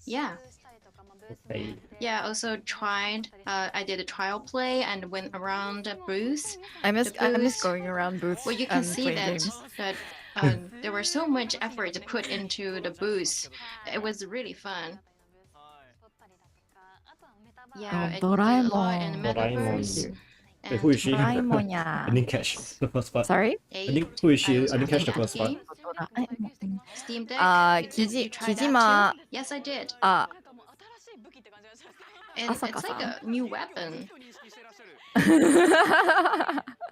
Yeah. Okay. Yeah, also tried. I did a trial play and went around a booth. I miss booth. going around booths Well, you can and see playing that games. there was so much effort put into the booth. It was really fun. Yeah, I played a lot in the metaverse. Doraemon. Wait, who is she? I Doraemon. didn't catch the first part. Sorry? I think who is she? I didn't catch the that first part. game. Steam Deck. You tried that Kijima. too? Yes, I did. あ、 And it's like Asaka-san. a new weapon.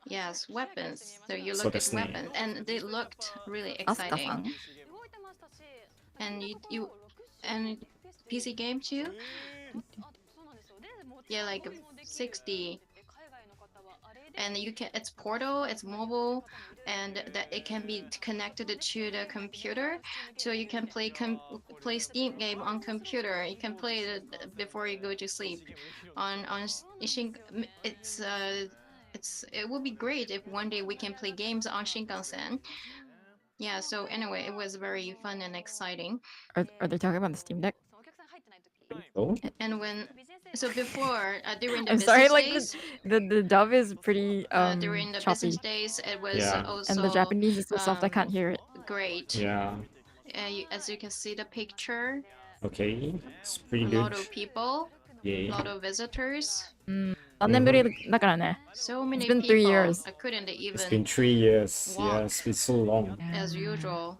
Yes, weapons. So you look at weapons, and they looked really exciting. Asuka-san. And you and PC game too? Yeah, like 60. And you can, it's portal, it's mobile, and that it can be connected to the computer, so you can play Steam game on computer. You can play it before you go to sleep. It would be great if one day we can play games on Shinkansen. Yeah. So anyway, it was very fun and exciting. Are they talking about the Steam Deck? Oh, And before during the I'm business sorry, like days, the dub is pretty during the choppy. business days, it was Yeah. also And the Japanese is so soft I can't hear it. great. yeah. As you can see the picture, Okay. It's pretty a good. lot of people, a Yeah. lot of visitors. 3年ぶりだからね。 So many It's been people. 3 years. I couldn't It's even been 3 years. walk. Yeah, it's been so long. as usual.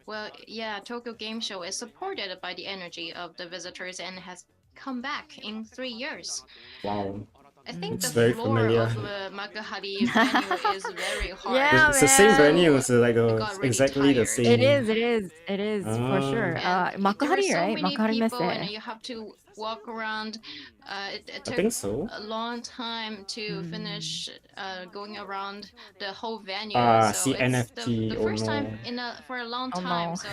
Well, yeah, Tokyo Game Show is supported by the energy of the visitors and has come back in 3 years. Wow. I think It's the very floor familiar. of the Makuhari venue is very hard. Yeah, It's the same man. venue. It's like got really exactly the tired. same. It is for sure. And there were Makuhari, so right? many Makuhari people, Messe. and you have to walk around. It I took think so. a long time to finish going around the whole venue. Ah, so see it's NFT. the Oh first no. time for a long Oh, time. no. So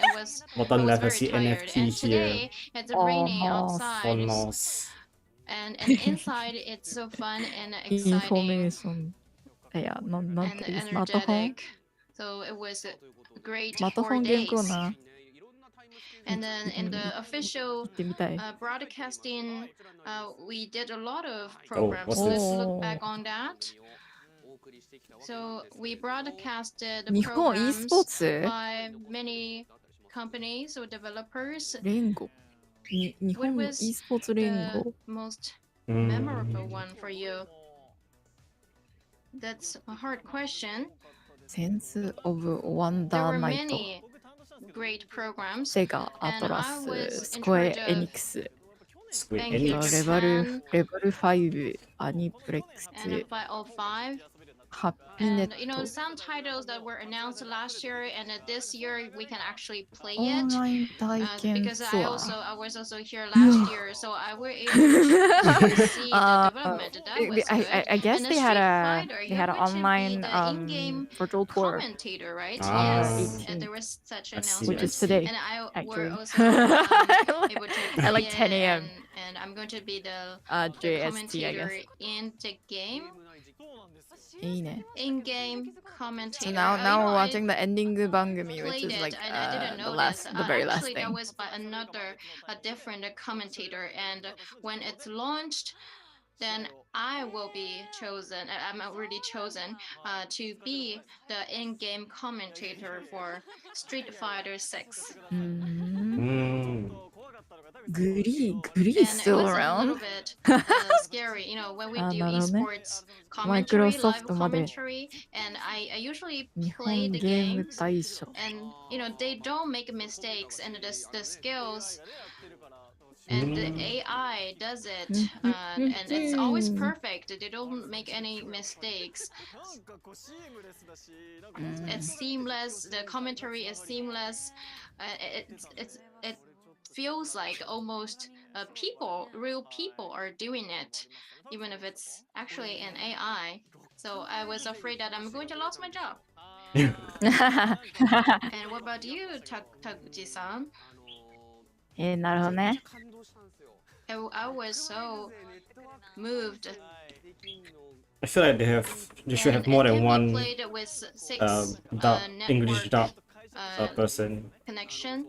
it was I Bottom was left, I very see tired. NFT And here. today it's Oh, raining no. outside, Phonos. and inside it's so fun and exciting Information. いや、なんand ていうスマートフォン energetic. So it was a great スマートフォ 4ンゲームコー days. ナー And then in the official 行ってみたい。 broadcasting, we did a lot of Oh, programs. what's So let's this? look back on that. So we broadcasted 日本 e スポー programs ツ by many companies or developers. 連合日 What 本 e was スポーツ連 the 合 most Mm. memorable one for you? That's a hard question. センス・オブ・ワン There ダ were ーナイト many great programs. セガ、アトラ And I ス、 was ス in クエ charge エ of ニックス、 Squid Thank you, Enix. レ Japan. ベル5、アニプレックス、 and 505. ハッピーネ And ット、 some titles that were announced last year and this year we can actually play オン it. ライン体験 Because ツア I was also here last year, so I were able to see the development. That was good. I guess And they the had Street Fighter, they you're had an going to be online the in-game virtual tour, commentator, right? Ah. Yes, and there was such an I see, which announcement. is today. And I actually. were also able to At like play 10 it, a.m. And I'm going to be the JST, I commentator guess. in the game. いいね。 In-game So commentator. now You now know, we're I watching the ending 番組, which played is it like and I didn't know the very last actually thing. that was by a different commentator, and when it's launched, then I will be chosen. I'm already chosen to be the in-game commentator for Street Fighter 6. Mm. グリー And it still was a little around? bit scary, you know, when we あ、 do なるほどね。 esports commentary, live Microsoft まで commentary, and I usually 日 play 本 the ゲーム games, 大賞。 and you know they don't make mistakes, and the skills and the AI does it, and it's always perfect. They don't make any mistakes. It's seamless. The commentary is seamless. It feels like almost real people are doing it, even if it's actually an AI. So I was afraid that I'm going to lose my job. And what about you, Takuchi-san? なるほどね。 I was so moved. I feel like they should have more than one played with 6 English network, dub uh, person. connection.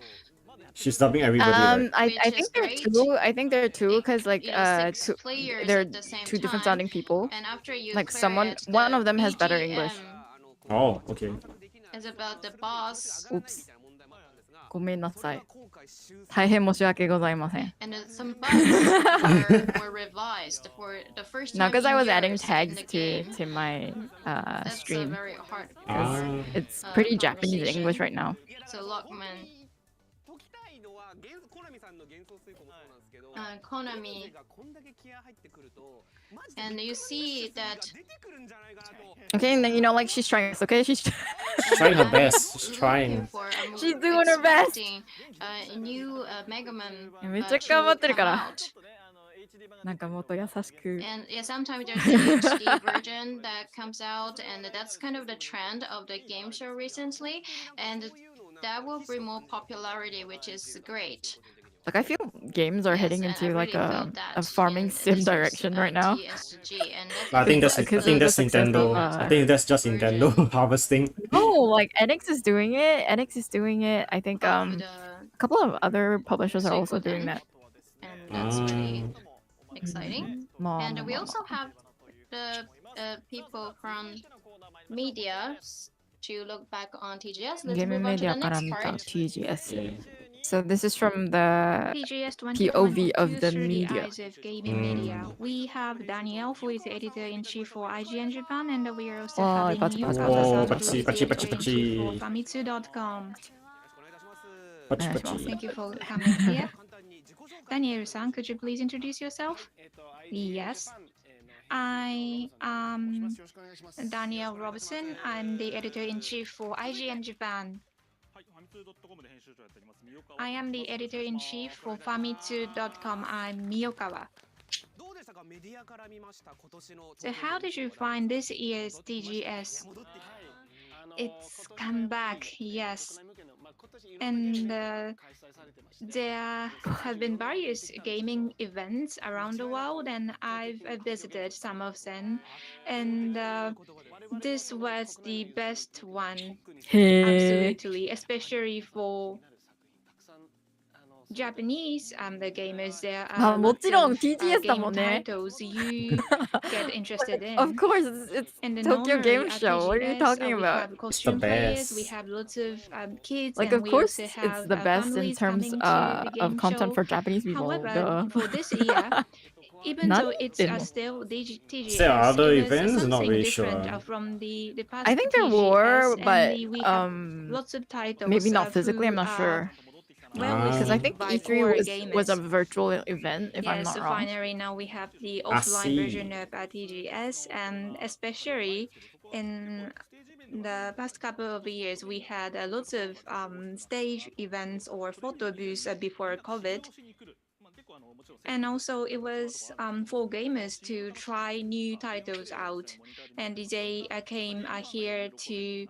She's dubbing everybody, right? I Which think is there are great. two. I think there are two because like 6 players they're at the same two different time, sounding people. and after you Like clear it, one the of them has better English. BGM Oh, okay. is about the boss. Oops. ごめんなさい。大変申し訳ございません。And some bugs were revised for the first No, time because I in was adding years in tags the to game. my That's a stream. very hard Ah. It's pretty Japanese conversation. English right now. So Lockman, Konami, and you see that. Okay, and then you know, like she's trying. Okay, she's Trying her best. She's looking trying. for, She's doing her best. expecting a new Mega Man めっちゃ to 頑張ってる come から。 out. なんかもっと優しく。 And yeah, sometimes there's a HD version that comes out, and that's kind of the trend of the game show recently, and that will bring more popularity, which is great. Like I feel games are Yes, heading and I into like really felt a that farming in sim this direction year's, right now. TSG, and I think that's Because I think of the that's success of, Nintendo. I think that's just version. Nintendo harvesting. Oh, like NX is doing it. NX is doing it. I think of a the couple of other publishers are also doing Suikoden, that. and that's really Ah. exciting. And we also have the people from media to look back on TGS. Let's Game move on to media the から next 見た part. TGS. Yeah. So this is from the TGS POV of 2022 the through the media. eyes of gaming media. We have Danielle, who is the editor-in-chief for IGN Japan, and we are also Oh, having pachi, pachi, Miyokawa-san, pachi. who is the Pachi, pachi, editor-in-chief for pachi. Famitsu.com. Pachi, Yes, pachi. Thank you for coming here. Danielle-san, could you please introduce yourself? Yes. I am Danielle Robertson. I'm the editor-in-chief for IGN Japan. I am the editor-in-chief for Famitsu.com. I'm Miyokawa. So how did you find this year's TGS? It's come back, yes. And there have been various gaming events around the world, and I've visited some of them. And this was the best one, absolutely, especially for Japanese the gamers. There are lots of game titles you get interested in. Of course, it's And Tokyo normally Game at Show. What are you TGS, talking we about? have costume players, we best. have lots of kids, Like, and of we course, also have it's the best in families terms coming to the game of content show. for Japanese people. However, Duh. for this year, even though it's Nothing. still TGS, there other it was events? Not something really different sure. from the past I think there TGS, were, but and we have lots of titles. maybe not physically. I'm not who sure. well Because I think by E3 core was a gamers. virtual event, if I'm Yes, not so wrong. finally now we have the I offline see. version of TGS, and especially in the past couple of years, we had lots of stage events or photo booths before COVID. And also it was for gamers to try new titles out, and they came here to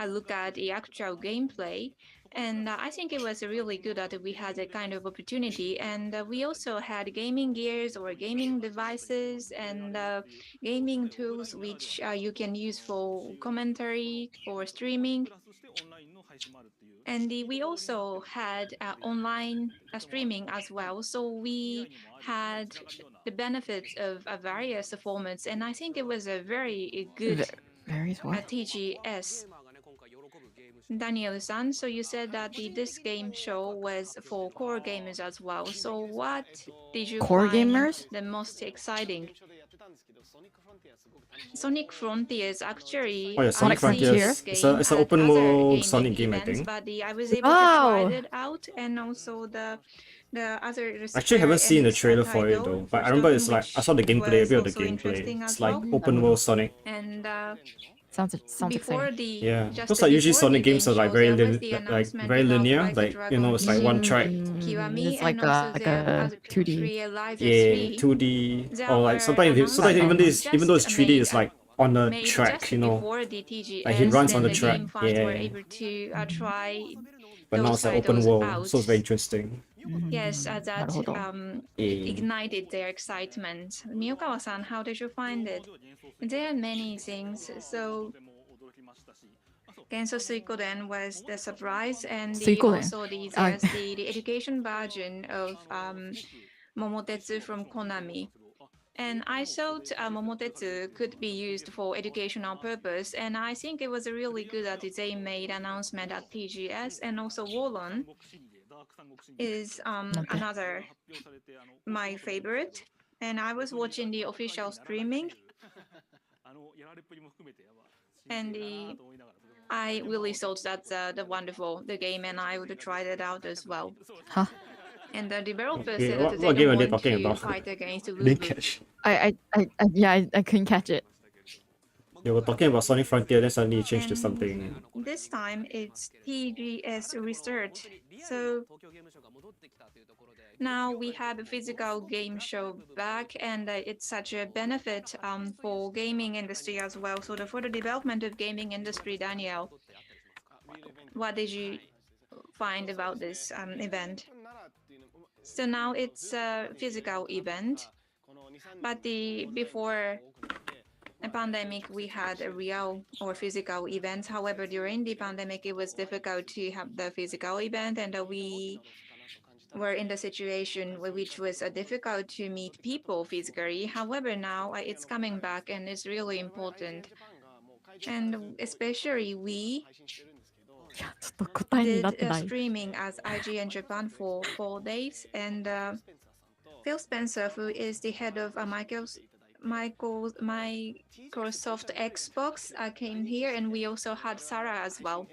look at the actual gameplay. And I think it was really good that we had a kind of opportunity. And we also had gaming gears or gaming devices and gaming tools which you can use for commentary or streaming. And we also had online streaming as well. So we had the benefits of various formats. And I think it was a very good TGS. Daniel-san, so you said that this game show was for core gamers as well. So what did you find the most exciting? Sonic Frontiers, actually. Oh yeah, Sonic Frontiers. It's an open world Sonic game, I think. But I was able to try it out, and also the other. I actually haven't seen the trailer for it though, but I remember it's like I saw the gameplay, a bit of the gameplay. It's like open world Sonic. And sounds before exciting. Yeah, because like usually Sonic games are like very linear, like you know, it's like one track. It's like a 2D. Yeah, 2D, or like sometimes even though it's 3D, it's like on a track, you know, like it runs on the track. Yeah. But now it's like open world, so it's very interesting. Yes, that ignited their excitement. Miyokawa-san, how did you find it? There are many things. So Genso Suikoden was the surprise, and Suikoden. also the education version of Momotetsu from Konami. And I thought Momotetsu could be used for educational purpose, and I think it was really good that they made announcement at TGS, and also Wolon is another my favorite. And I was watching the official streaming, and I really thought that's the wonderful the game, and I would try that out as well. Huh? And the developer Okay, said that what they game don't are they want talking to about? fight against I didn't Lulu. catch. I couldn't catch it. They were talking about Sonic Frontier, then suddenly it changed to something. This time it's TGS Research. So now we have a physical game show back, and it's such a benefit for gaming industry as well. So for the development of gaming industry, Daniel, what did you find about this event? So now it's a physical event, but before the pandemic, we had a real or physical events. However, during the pandemic, it was difficult to have the physical event, and we were in the situation which was difficult to meet people physically. However, now it's coming back, and it's really important. And especially we いや、ちょっと答えになっ did てない。 streaming as IGN Japan for 4 days, and Phil Spencer, who is the head of Microsoft Xbox, came here, and we also had Sarah as well.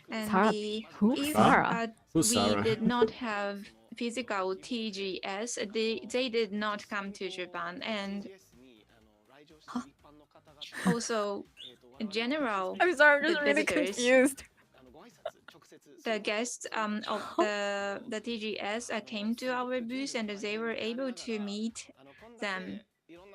And Sarah? Who? if Sarah? Who's we Sarah? did not have physical TGS, they did not come to Japan. And also, in general, I'm sorry, I'm just the really visitors, confused. the guests of the TGS came to our booth, and they were able to meet them.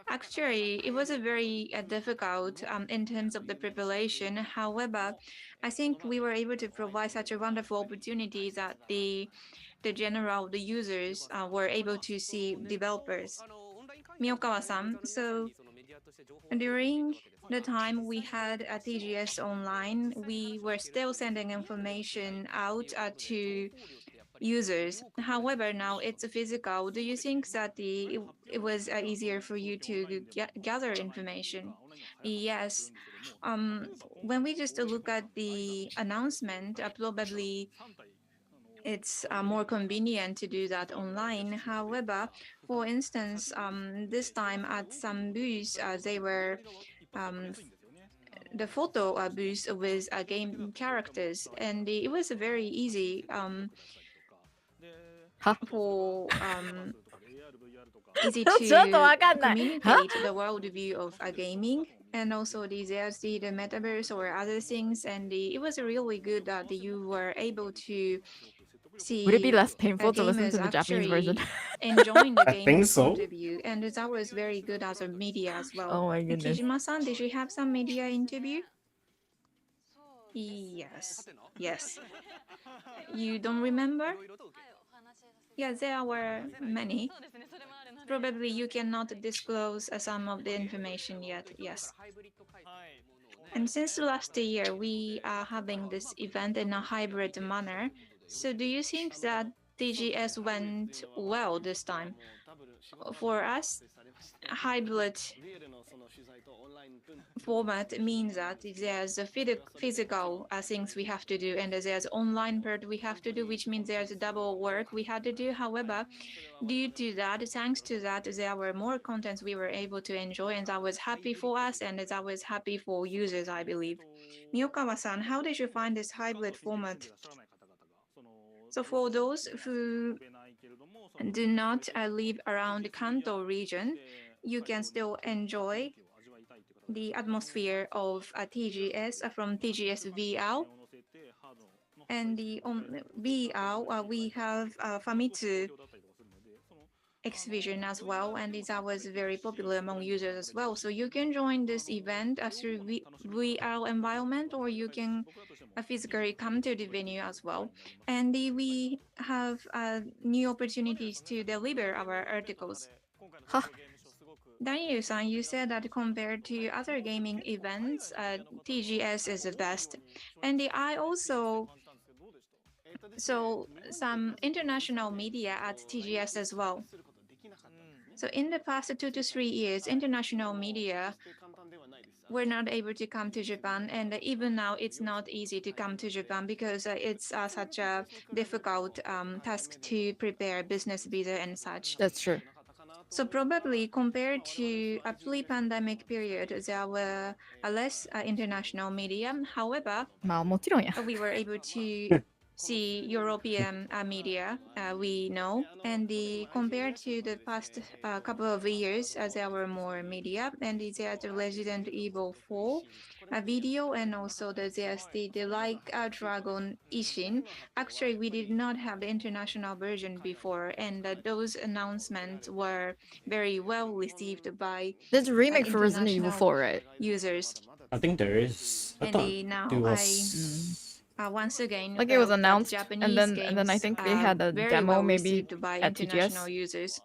Actually, it was a very difficult in terms of the preparation. However, I think we were able to provide such a wonderful opportunity that the users were able to see developers. Miyokawa-san, so during the time we had a TGS online, we were still sending information out to users. However, now it's physical. Do you think that it was easier for you to gather information? Yes. When we just look at the announcement, probably it's more convenient to do that online. However, for instance, this time at some booths, they were the photo booth with game characters, and it was very easy for easy ちょっとわか to んない。 communicate the worldview of gaming, and also there's the metaverse or other things, and it was really good that you were able to see Would it be less painful to listen gamers to the Japanese version? actually enjoying the I game think in front so. of you, and that was very good as a media as well. Oh my goodness. Kijima-san, did you have some media interview? Yes. Yes. You don't remember? Yeah, there were many. Probably you cannot disclose some of the information yet. Yes. And since last year, we are having this event in a hybrid manner. So do you think that TGS went well this time? For us, hybrid format means that there's a physical things we have to do, and there's online part we have to do, which means there's double work we had to do. However, due to that, thanks to that, there were more contents we were able to enjoy, and that was happy for us, and that was happy for users, I believe. Miyokawa-san, how did you find this hybrid format? So for those who do not live around the Kanto region, you can still enjoy the atmosphere of TGS from TGS VR. And on VR, we have Famitsu exhibition as well, and that was very popular among users as well. So you can join this event through VR environment, or you can physically come to the venue as well. And we have new opportunities to deliver our articles. Huh. Daniel-san, you said that compared to other gaming events, TGS is the best. And I also saw some international media at TGS as well. So in the past 2 to 3 years, international media were not able to come to Japan, and even now it's not easy to come to Japan because it's such a difficult task to prepare business visa and such. That's true. So probably compared to a pre-pandemic period, there were less international media. However, まあもちろんや。 we were able to see European media, we know, and compared to the past couple of years, there were more media, and there's the Resident Evil 4 video, and also there's the Like a Dragon Ishin. Actually, we did not have the international version before, and those announcements were very well received by There's a remake for Resident Evil 4, right? users. I think there is. I And thought now there was. once again, Like it was felt that announced, Japanese and then I games think they are had a very demo well maybe received by at international TGS. users.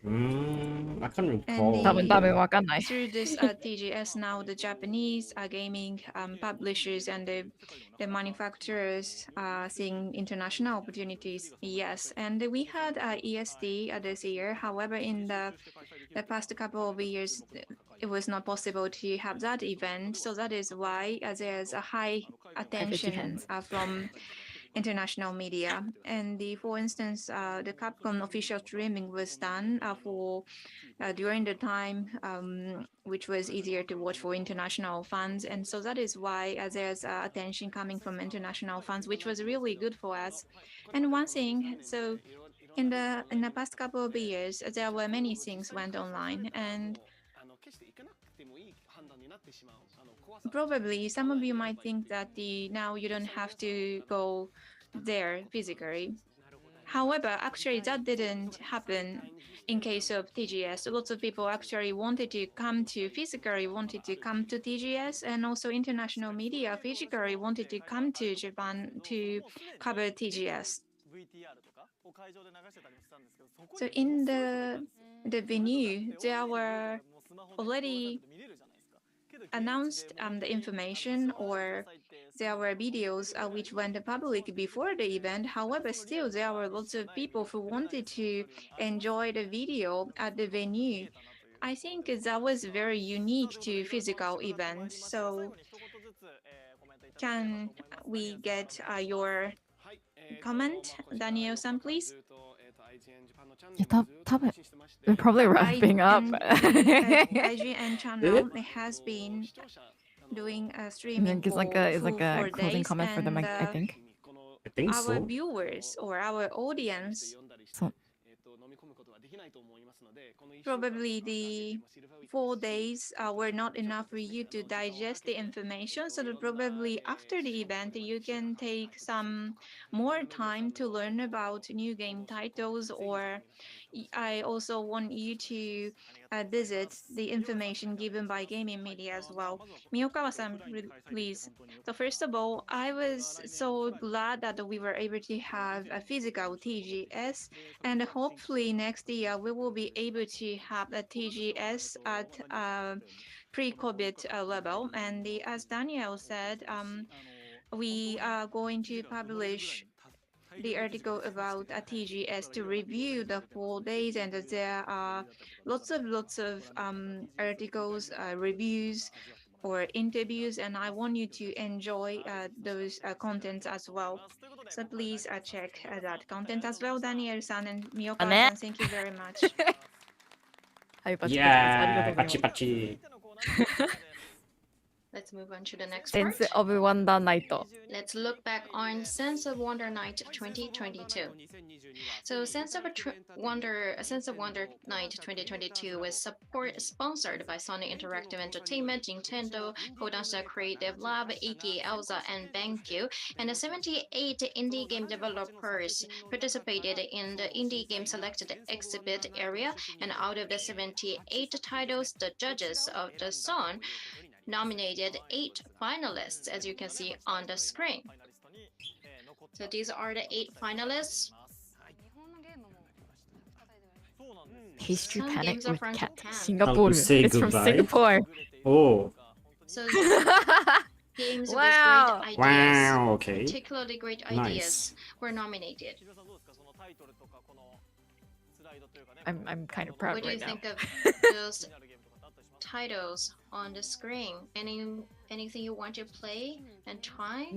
I can't And recall. 多分わかんない。 through this TGS now, the Japanese gaming publishers and the manufacturers are seeing international opportunities. Yes, and we had ESD this year. However, in the past couple of years, it was not possible to have that event. So that is why there's a high attention from international media. And for instance, the Capcom official streaming was done for during the time which was easier to watch for international fans. And so that is why there's attention coming from international fans, which was really good for us. And one thing, so in the past couple of years, there were many things went online, and probably some of you might think that now you don't have to go there physically. However, actually that didn't happen in case of TGS. Lots of people actually wanted to come to TGS, and also international media physically wanted to come to Japan to cover TGS. So in the venue, there were already announced the information, or there were videos which went public before the event. However, still there were lots of people who wanted to enjoy the video at the venue. I think that was very unique to physical events. So can we get your comment, Daniel-san, please? Yeah, we're probably wrapping up. IGN channel has been doing a streaming It's like a for closing days, comment for them, and I think. I think our so. viewers or our audience, So probably the 4 days were not enough for you to digest the information. So that probably after the event, you can take some more time to learn about new game titles, or I also want you to visit the information given by gaming media as well. Miyokawa-san, please. So first of all, I was so glad that we were able to have a physical TGS, and hopefully next year we will be able to have a TGS at pre-COVID level. And as Daniel said, we are going to publish the article about a TGS to review the 4 days, and there are lots of articles, reviews, or interviews, and I want you to enjoy those contents as well. So please check that content as well. Daniel-san and Miyokawa-san, thank you very much. Yeah, pachi pachi. Let's move on to the next part. Sense of Wonder Night. Let's look back on Sense of Wonder Night 2022. So Sense of Wonder Night 2022 was sponsored by Sony Interactive Entertainment, Nintendo, Kodansha Creative Lab, 88 Elza, and BenQ. And 78 indie game developers participated in the indie game selected exhibit area. And out of the 78 titles, the judges of the Sun nominated 8 finalists, as you can see on the screen. So these are the 8 finalists. Pastry Some Panic games are with from cat. Japan. Singapore. say It's from goodbye? Singapore. Oh, So games Wow. with great ideas, wow, okay. particularly great Nice. ideas, were nominated. I'm kind of proud What do you right now. think of those titles on the screen? Anything you want to play and try?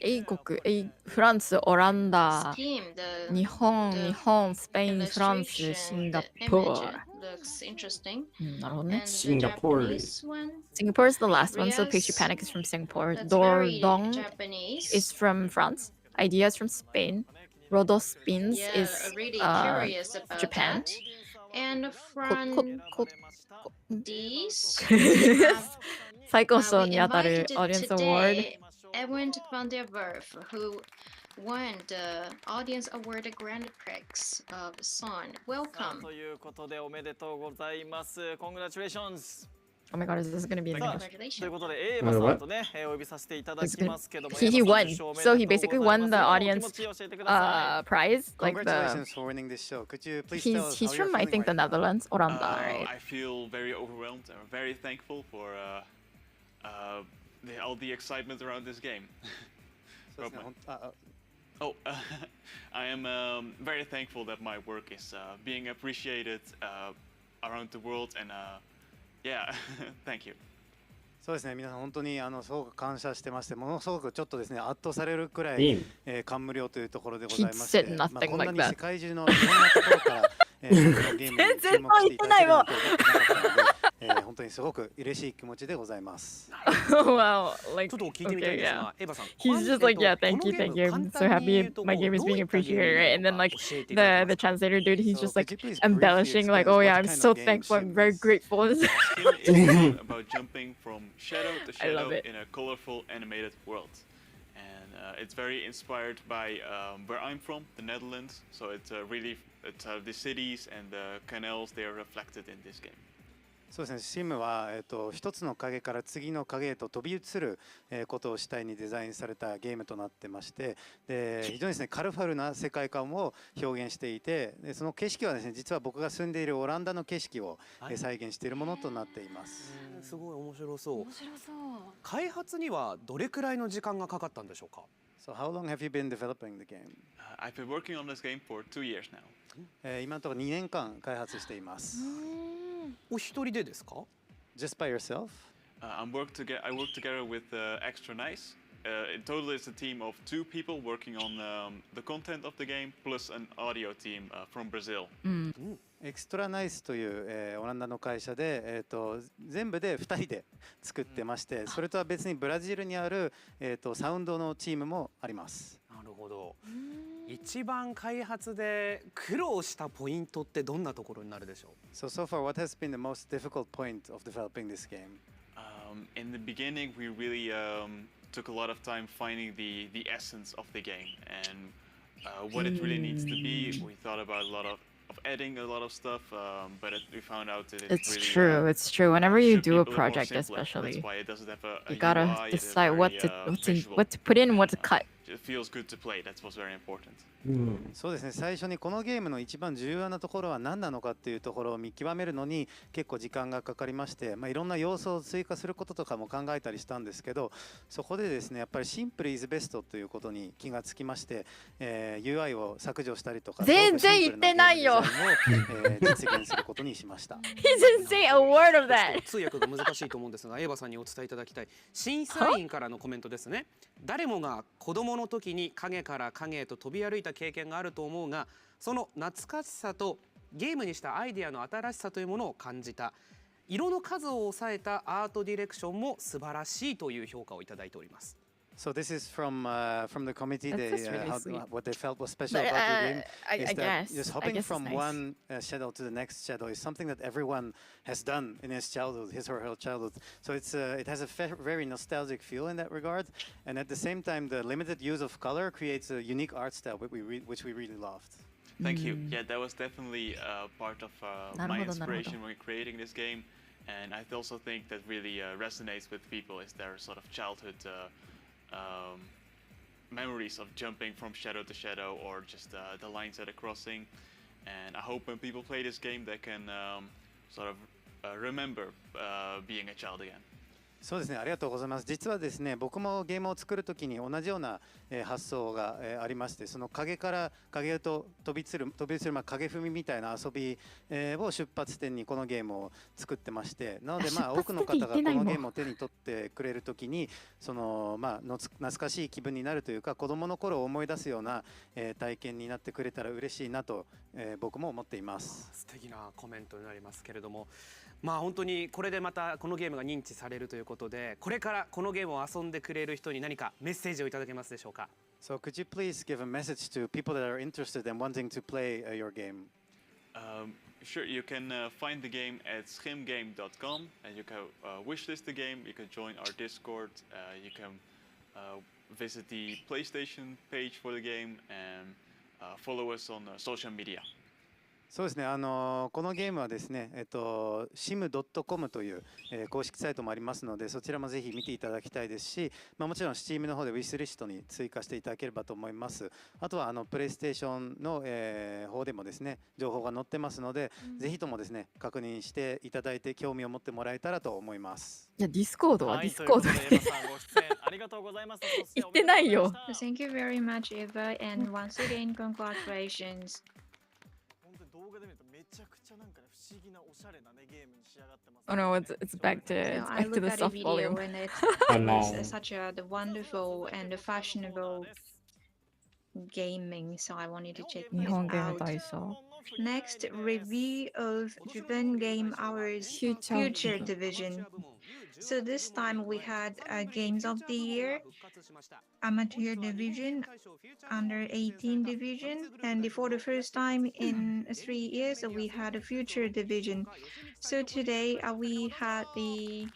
英国、フランス、オランダ、 Steam, 日本、 the スペイン、フランス、 illustration, シン the ガ image ポール。 looks interesting. なるほどね。 And the Singapore. Japanese one, Singapore is the last one, so Rias, Pastry Panic is from Singapore. that's very Dordong Japanese. is from France. Ideas from Spain. Rodospins Yeah, is really curious about Japan. that. And Ko- from ko- these, we have 最高 we 賞に当たる invited Audience Award. today Edwin van der Werf, who won the Audience Award Grand Prix of Song. Welcome. ということでおめでとうございます。Congratulations! Oh my god, is this gonna be in さあ English? という Congratulations. ことで、エーバさんとね、お呼びさせていただきますけども、 He エーバさん won. 受賞おめで So とう he ござ basically います won the お気 audience 持ち教えてください。 prize. Like the Congratulations for winning this show. Could you please tell us he's how from you're I feeling think the right now? Netherlands, Oranda, right? I feel very overwhelmed and very thankful for all the excitement around this game. そうですねほんあ Oh, I am very thankful that my work is being appreciated around the world, and yeah, thank you. そうですね皆さん本当にすごく感謝してましてものすごくちょっとですね圧倒されるくらい、 Team. 感無量というところでございま He して、 said まあ nothing こんな like に that. 世界中のいろんなところから、このゲームに注目していただけるなんて思ってなかったので、本当にすごく嬉しい気持ちでございます。Wow, ち like ょっと聞いてみたい okay, んです yeah. が、エーバさん。 He's just like, yeah, thank you, thank you. I'm so happy my game is being appreciated, right? And then like the translator dude, he's just like embellishing, like, oh yeah, I'm so thankful, I'm very grateful. This game is about jumping from shadow to I love shadow it. in a colorful animated world. And it's very inspired by where I'm from, the Netherlands. So it's the cities and the canals, they are reflected in this game. そうですね、シムは、一つの影から次の影へと飛び移る、ことを主体にデザインされたゲームとなってまして、で非常にですねカルファルな世界観を表現していて、でその景色はですね実は僕が住んでいるオランダの景色を、再現しているものとなっています。すごい面白そう。面白そう。開発にはどれくらいの時間がかかったんでしょうか。 So how long have you been developing the game? I've been working on this game for 2 years now. 今のところ2年間開発しています。お一人でですか。 Just by yourself? I work together with Extra Nice. In total, it's a team of 2 people working on the content of the game, plus an audio team from Brazil. エクストラナイスという、オランダの会社で、全部で2人で作ってまして、それとは別にブラジルにある、サウンドのチームもあります。なるほど。一番開発で苦労したポイントってどんなところになるでしょう。 So far, what has been the most difficult point of developing this game? In the beginning, we really took a lot of time finding the essence of the game and what it really needs to be. We thought about a lot of adding a lot of stuff, but we found out that It's really, true. It's true. Whenever you should be do a little more project, simpler. especially, That's why it doesn't have a you gotta UI, it is decide what very, to visual. what to put in, what to cut. It feels good to play. That's what's very important. そうですね、最初にこのゲームの一番重要なところは何なのかっていうところを見極めるのに結構時間がかかりまして、いろんな要素を追加することとかも考えたりしたんですけど、そこでですねやっぱりシンプルイズベストということに気がつきまして、UI を削除したりとか全然言ってないよ実現することにしました。 He didn't say a word of that. 通訳が難しいと思うんですが、エーバさんにお伝えいただきたい審査員からのコメントですね。誰もが子供の時に影から影へと飛び歩いた経験があると思うが、その懐かしさとゲームにしたアイデアの新しさというものを感じた。色の数を抑えたアートディレクションも素晴らしいという評価をいただいております。 So this is from the committee. That's really sweet. What they felt was special But, about the game I is that guess. just I hopping guess it's from nice. one shadow to the next shadow is something that everyone has done in his childhood, his or her childhood. So it has a very nostalgic feel in that regard, and at the same time, the limited use of color creates a unique art style which we really loved. Thank you. Yeah, that was definitely part of my なるほど、 inspiration when creating this game, and I also think that really resonates with people is their sort of childhood memories of jumping from shadow to shadow or just the lines that are crossing. and I hope when people play this game, they can sort of remember being a child again. そうですね、ありがとうございます。実はですね、僕もゲームを作るときに同じような発想がありまして、その影から影へと飛び移る影踏みみたいな遊びを出発点にこのゲームを作ってまして、なので多くの方がこのゲームを手に取ってくれるときに、その懐かしい気分になるというか、子供の頃を思い出すような体験になってくれたら嬉しいなと僕も思っています。素敵なコメントになりますけれども。本当にこれでまたこのゲームが認知されるということで、これからこのゲームを遊んでくれる人に何かメッセージをいただけますでしょうか。So could you please give a message to people that are interested and wanting to play your game? Sure, you can find the game at schimgame.com and you can wishlist the game, you can join our Discord, you can visit the PlayStation page for the game and follow us on social media. そうですね、このゲームはですね、sim.com という、公式サイトもありますので、そちらもぜひ見ていただきたいですし、もちろん Steam の方でウィッシュリストに追加していただければと思います。あとはプレイステーションの、方でもですね、情報が載ってますので、ぜひともですね、確認していただいて興味を持ってもらえたらと思います。いや、ディスコードはディスコードで言ってないよ。Thank you very much, Eva, and once again, congratulations. Oh no, it's back to So I back to look the at a soft video volume. and it's no. such a wonderful and fashionable gaming, so I wanted to check 日 this 本ゲーム out. 大賞。 Next, review of Japan Game Hours Future Division. So this time we had Games of the Year, Amateur Division, Under 18 Division, and for the first time in 3 years we had a Future Division. So today we have the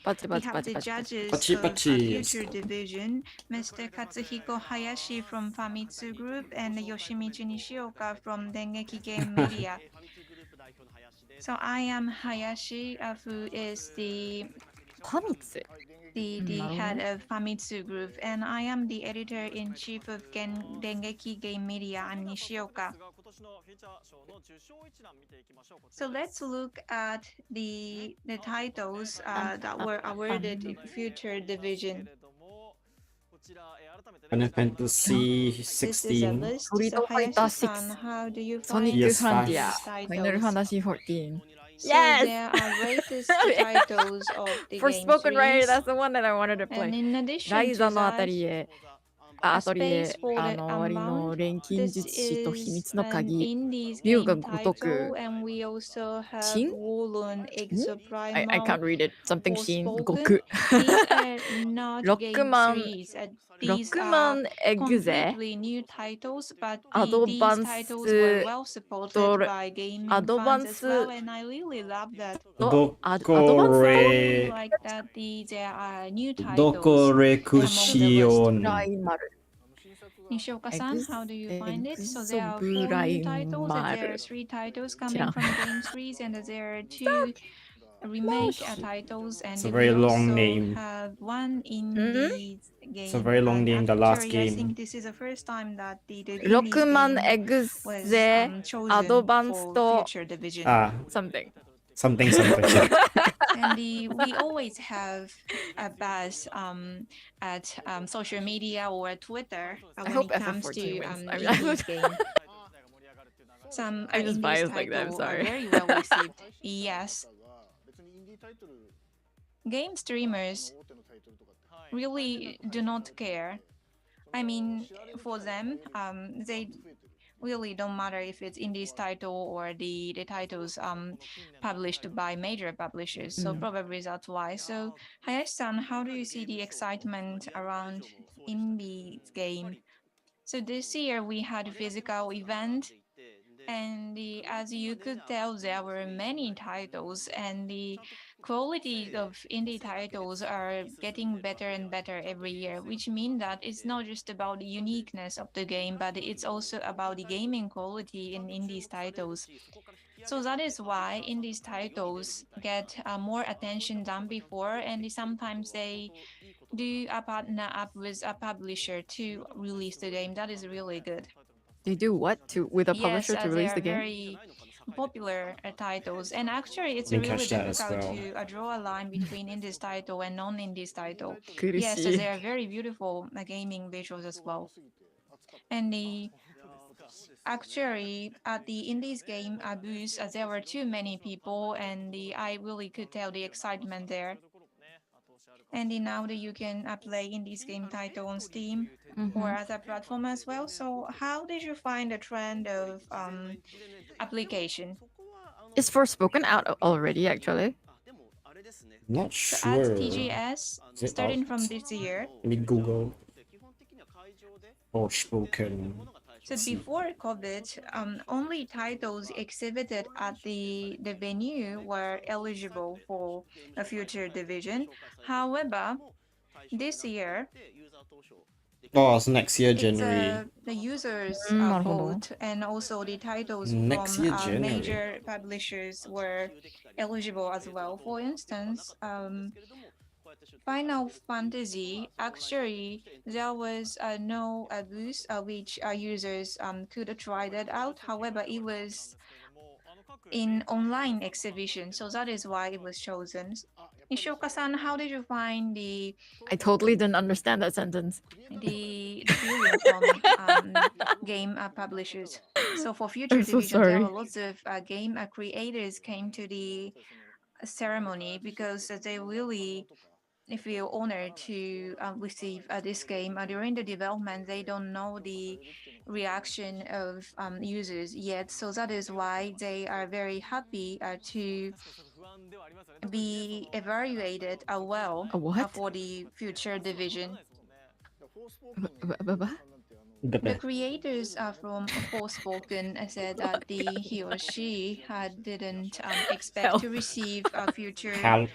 judges of Future Division, Mr. Katsuhiko Hayashi from Famitsu Group and Yoshimitsu Nishioka from Dengeki Game Media. So I am Hayashi, who is the head of Famitsu Group, and I am the editor-in-chief of Dengeki Game Media. I'm Nishioka. So let's look at the titles that were awarded in Future Division. Final Fantasy This is a 16. list. Street So Fighter Hayashi-san, 6, how do you Sonic find PS5. Frontier, these Final titles? Fantasy 14. So Yes! there are latest titles of the game Forspoken Rider, series. that's the one that I wanted to And play. in addition ラ to イザのアタ that, リエ、 A アトリエ Space、for the 終わりの Unbound. 錬金 This 術師と秘 is 密の an 鍵、 indies 竜が game 如く title, and we also have 金 Wulon I Exoprimal can't read it. Something 新、 Forspoken. 極。 These are not ロッ game クマン、 series. ロッ These クマ are ンエグゼ、 completely new titles, but アド these バン titles ス were well supported ド by gaming アドバン fans as ス well, and I really love that. とアドバンス I ど like that there are new どこ titles レクシオン。ライマル。 Nishoka-san, how do you find it? So there are 4 Exobrimal. new titles, and there are 3 titles coming from game series, and there are 2 remake titles, and It's a we very long also name. have 1 indie game. It's a very long And name, the last actually, I game. think this is the first time that the ロッ indie クマン game エグ was ゼ、 chosen アドバンス for と Future Division. something. Something, something. And we always have a buzz at social media or Twitter I when hope it comes FF14 to wins. indies game. Some I'm just indies biased like that, I'm title sorry. are very well received. Yes. Game streamers really do not care. I mean, for them, they really don't matter if it's indies title or the titles published by major publishers. So probably that's why. So Hayashi-san, how do you see the excitement around indies game? So this year we had a physical event, and as you could tell, there were many titles, and the quality of indie titles are getting better and better every year, which means that it's not just about the uniqueness of the game, but it's also about the gaming quality in indies titles. So that is why indies titles get more attention than before, and sometimes they do a partner up with a publisher to release the game. That is really good. They do what with a Yes, publisher to they release are the game? very popular titles. And actually, it's Didn't really catch that as difficult well. to draw a line between indies title and non-indies title. Yes, Kurushi. they are very beautiful gaming visuals as well. And actually, at the indies game booth, there were too many people, and I really could tell the excitement there. And now that you can play indies game title on Steam or other platform as well. So how did you find the trend of application? Is Forspoken out already, actually? Not So sure. at TGS, Is it starting out? from this year. Let me Google. Forspoken. So before COVID, only titles exhibited at the venue were eligible for a future division. However, this year, Oh, it's next year, January. it's the users 나름대로. vote, and also the titles Next from year, January. major publishers were eligible as well. For instance, Final Fantasy, actually, there was no booth which users could try that out. However, it was in online exhibition, so that is why it was chosen. Nishioka-san, how did you find I totally didn't understand that sentence. the feeling from game publishers? So for future I'm so division, there sorry. were lots of game creators came to the ceremony because they really feel honored to receive this game. During the development, they don't know the reaction of users yet, so that is why they are very happy to be evaluated well A what? for the future division. The creators from Forspoken said that he or she didn't expect to receive a future Help.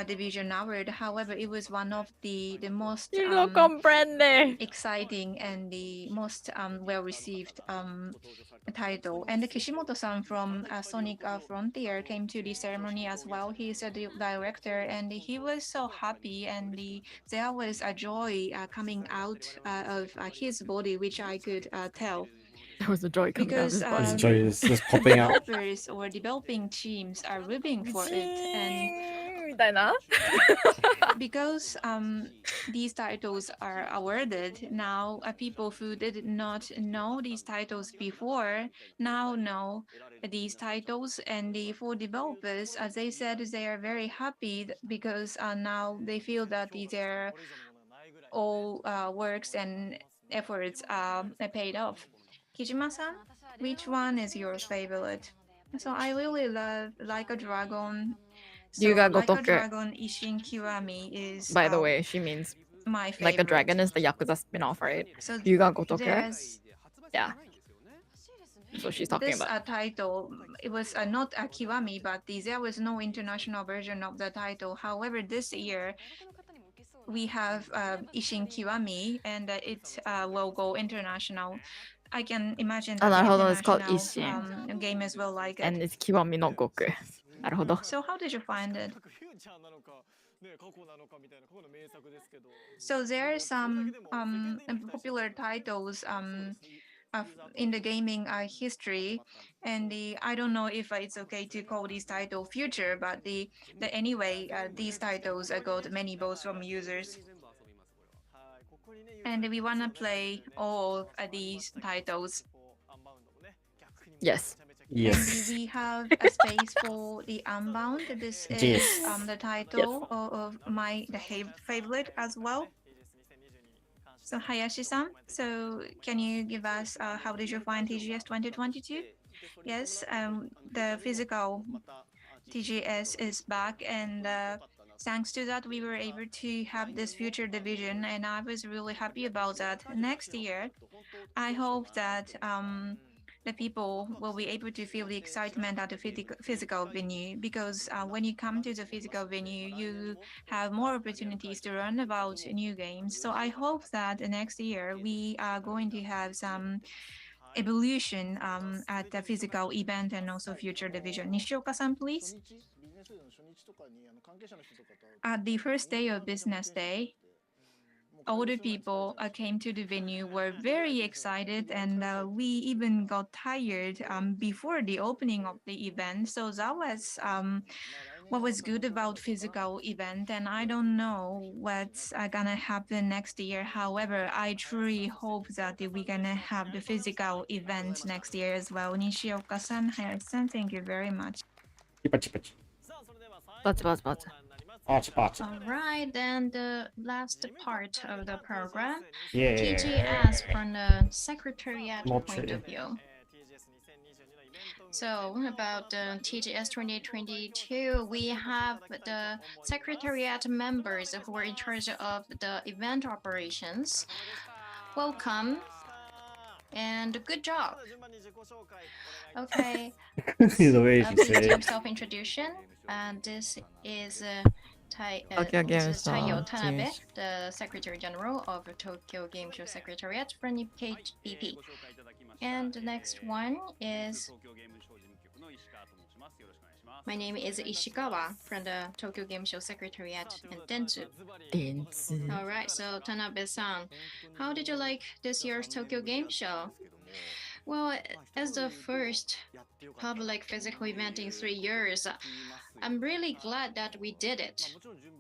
division award. However, it was one of the most You no comprende. exciting and the most well-received title. And Kishimoto-san from Sonic Frontier came to the ceremony as well. He is a director, and he was so happy, and there was a joy coming out of his body, which I could tell. There was a joy coming out of his Because body. Joy is just popping out. developers or developing teams are rooting for it, and みたいな? because these titles are awarded now, people who did not know these titles before now know these titles, and for developers, as they said, they are very happy because now they feel that their all works and efforts are paid off. Kijima-san, which one is your favorite? So I really love Like a Dragon. So Yuga Like a Gotoku. Dragon Ishin Kiwami is By the way, she means my favorite. Like a Dragon is the Yakuza spin-off, right? So Yuga Gotoku? there's Yeah. That's what she's talking this about. title. It was not a Kiwami, but there was no international version of the title. However, this year we have Ishin Kiwami, and it will go international. I can imagine that hold on, the it's called international game as well like it. And it's Kiwami no Goku. なるほど. So how did you find it? So there are some popular titles in the gaming history, and I don't know if it's okay to call this title future, but anyway, these titles got many votes from users. And we want to play all of these titles. Yes. Yes. And we have a space for the Unbound. This is Yes. the title of my favorite as well. So Hayashi-san, so can you give us how did you find TGS 2022? Yes, the physical TGS is back, and thanks to that, we were able to have this future division, and I was really happy about that. Next year, I hope that the people will be able to feel the excitement at the physical venue, because when you come to the physical venue, you have more opportunities to learn about new games. So I hope that next year we are going to have some evolution at the physical event and also future division. Nishioka-san, please. At the first day of business day, older people came to the venue were very excited, and we even got tired before the opening of the event. So that was what was good about physical event, and I don't know what's gonna happen next year. However, I truly hope that we're gonna have the physical event next year as well. Nishioka-san, Hayashi-san, thank you very much. チパチパチ。バツバツバツ。パチパチ。 All right, then the last part of the program, Yeah. TGS from the Secretariat Not point really. of view. So about the TGS 2022, we have the Secretariat members who are in charge of the event operations. Welcome and good job. Okay. The way she Please said do it. self-introduction. And this is Tokyo Game this is Show, Taiyo Tanabe, yes. the Secretary General of the Tokyo Game Show Secretariat from Nikkei BP. And the next one is my name is Ishikawa from the Tokyo Game Show Secretariat in Dentsu. All right, so Tanabe-san, how did you like this year's Tokyo Game Show? Well, as the first public physical event in 3 years, I'm really glad that we did it.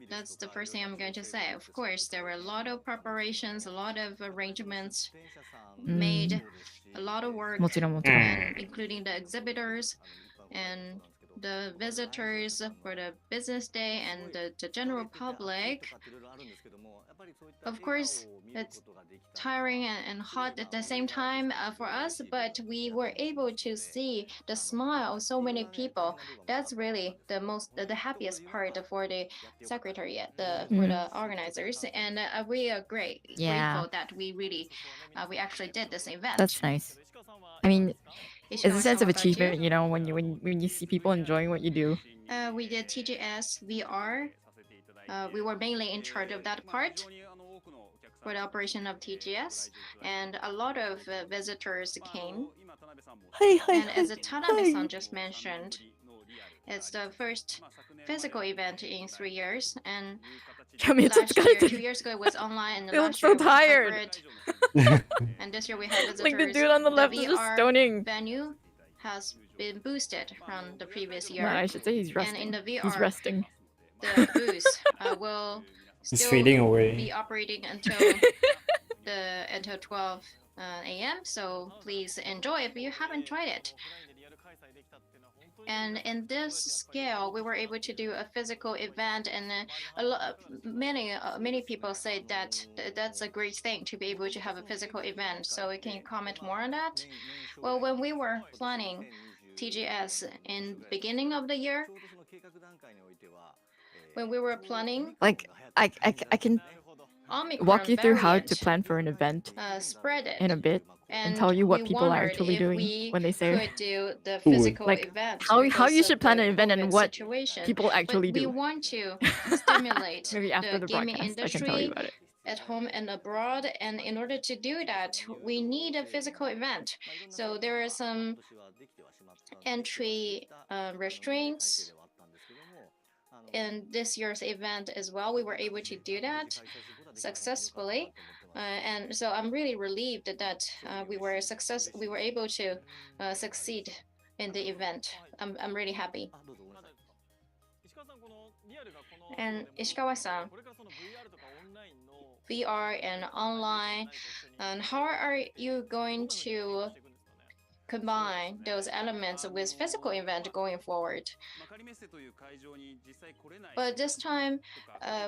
That's the first thing I'm going to say. Of course, there were a lot of preparations, a lot of arrangements made, a lot of work, もちろんもちろん。 and including the exhibitors and the visitors for the business day and the general public. Of course, it's tiring and hot at the same time for us, but we were able to see the smile of so many people. That's really the happiest part for the secretariat, for the organizers, and we are grateful that we actually did this event. That's nice. I mean, it's a sense of achievement, you know, when you see people enjoying what you do. We did TGS VR. We were mainly in charge of that part for the operation of TGS, and a lot of visitors came. And as Tanabe-san just mentioned, it's the first physical event in 3 years, and last year, 2 years ago, it was online, and I look last so year it was tired. hybrid. And this year we have visitors. Like the dude on the left is just VR stoning. venue has been boosted from the previous year. No, I should say he's resting. And in the VR, He's resting. the booth will It's still fading away. be operating until 12 a.m. So please enjoy if you haven't tried it. And in this scale, we were able to do a physical event, and many people say that that's a great thing to be able to have a physical event. So can you comment more on that? Well, when we were planning TGS in beginning of the year, when we were planning, Like, I can Omicron walk you through how variant, to plan for an event spread it in a bit. And tell you what we people are wondered actually if doing we when they say could do the physical like event, how because you of should plan the an event and COVID what situation. people actually But we do. want to stimulate Maybe after the gaming broadcast, I can tell you industry about it. at home and abroad, and in order to do that, we need a physical event. So there are some entry restraints in this year's event as well. We were able to do that successfully. And so I'm really relieved that we were able to succeed in the event. I'm really happy. And Ishikawa-san, VR and online, and how are you going to combine those elements with physical event going forward? But this time,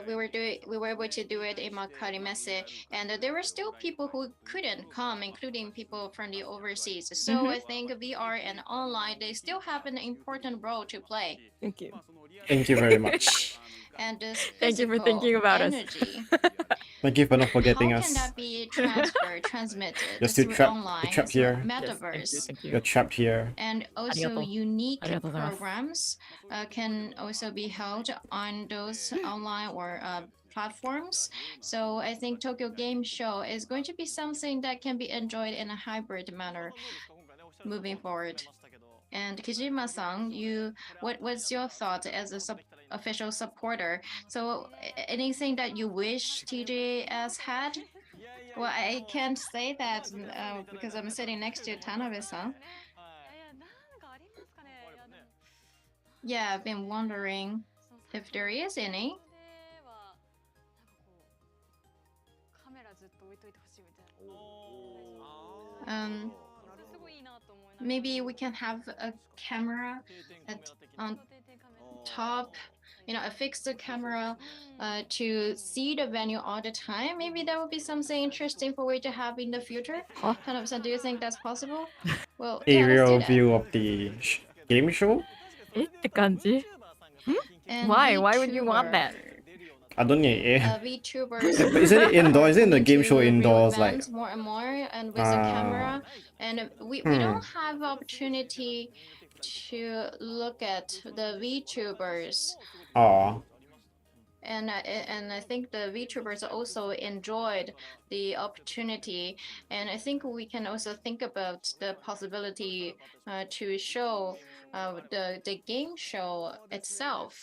we were able to do it in Makari Messe, and there were still people who couldn't come, including people from the overseas. So I think VR and online, they still have an important role to play. Thank you. Thank you very much. And this Thank you for physical thinking about energy, Thank you for not forgetting how us. can that be transmitted Just through you're online trapped here. metaverse? Thank You're you. trapped here. And also Arigato. unique Arigato gozaimasu. programs can also be held on those online or platforms. So I think Tokyo Game Show is going to be something that can be enjoyed in a hybrid manner moving forward. And Kijima-san, what's your thought as a official supporter? So anything that you wish TGS had? Well, I can't say that because I'm sitting next to Tanabe-san. Yeah, I've been wondering if there is any. Maybe we can have a camera on top, a fixed camera to see the venue all the time. Maybe that would be something interesting for we to have in the future. Huh? Tanabe-san, do you think that's possible? Well, Aerial let's do view of the game show? って感じ? And Why? Why would you want that? I don't know. VTubers. But isn't it indoors? Isn't the game show indoors? Like More and more, and with a camera, and we don't have opportunity to look at the VTubers. Oh. And I think the VTubers also enjoyed the opportunity, and I think we can also think about the possibility to show the game show itself.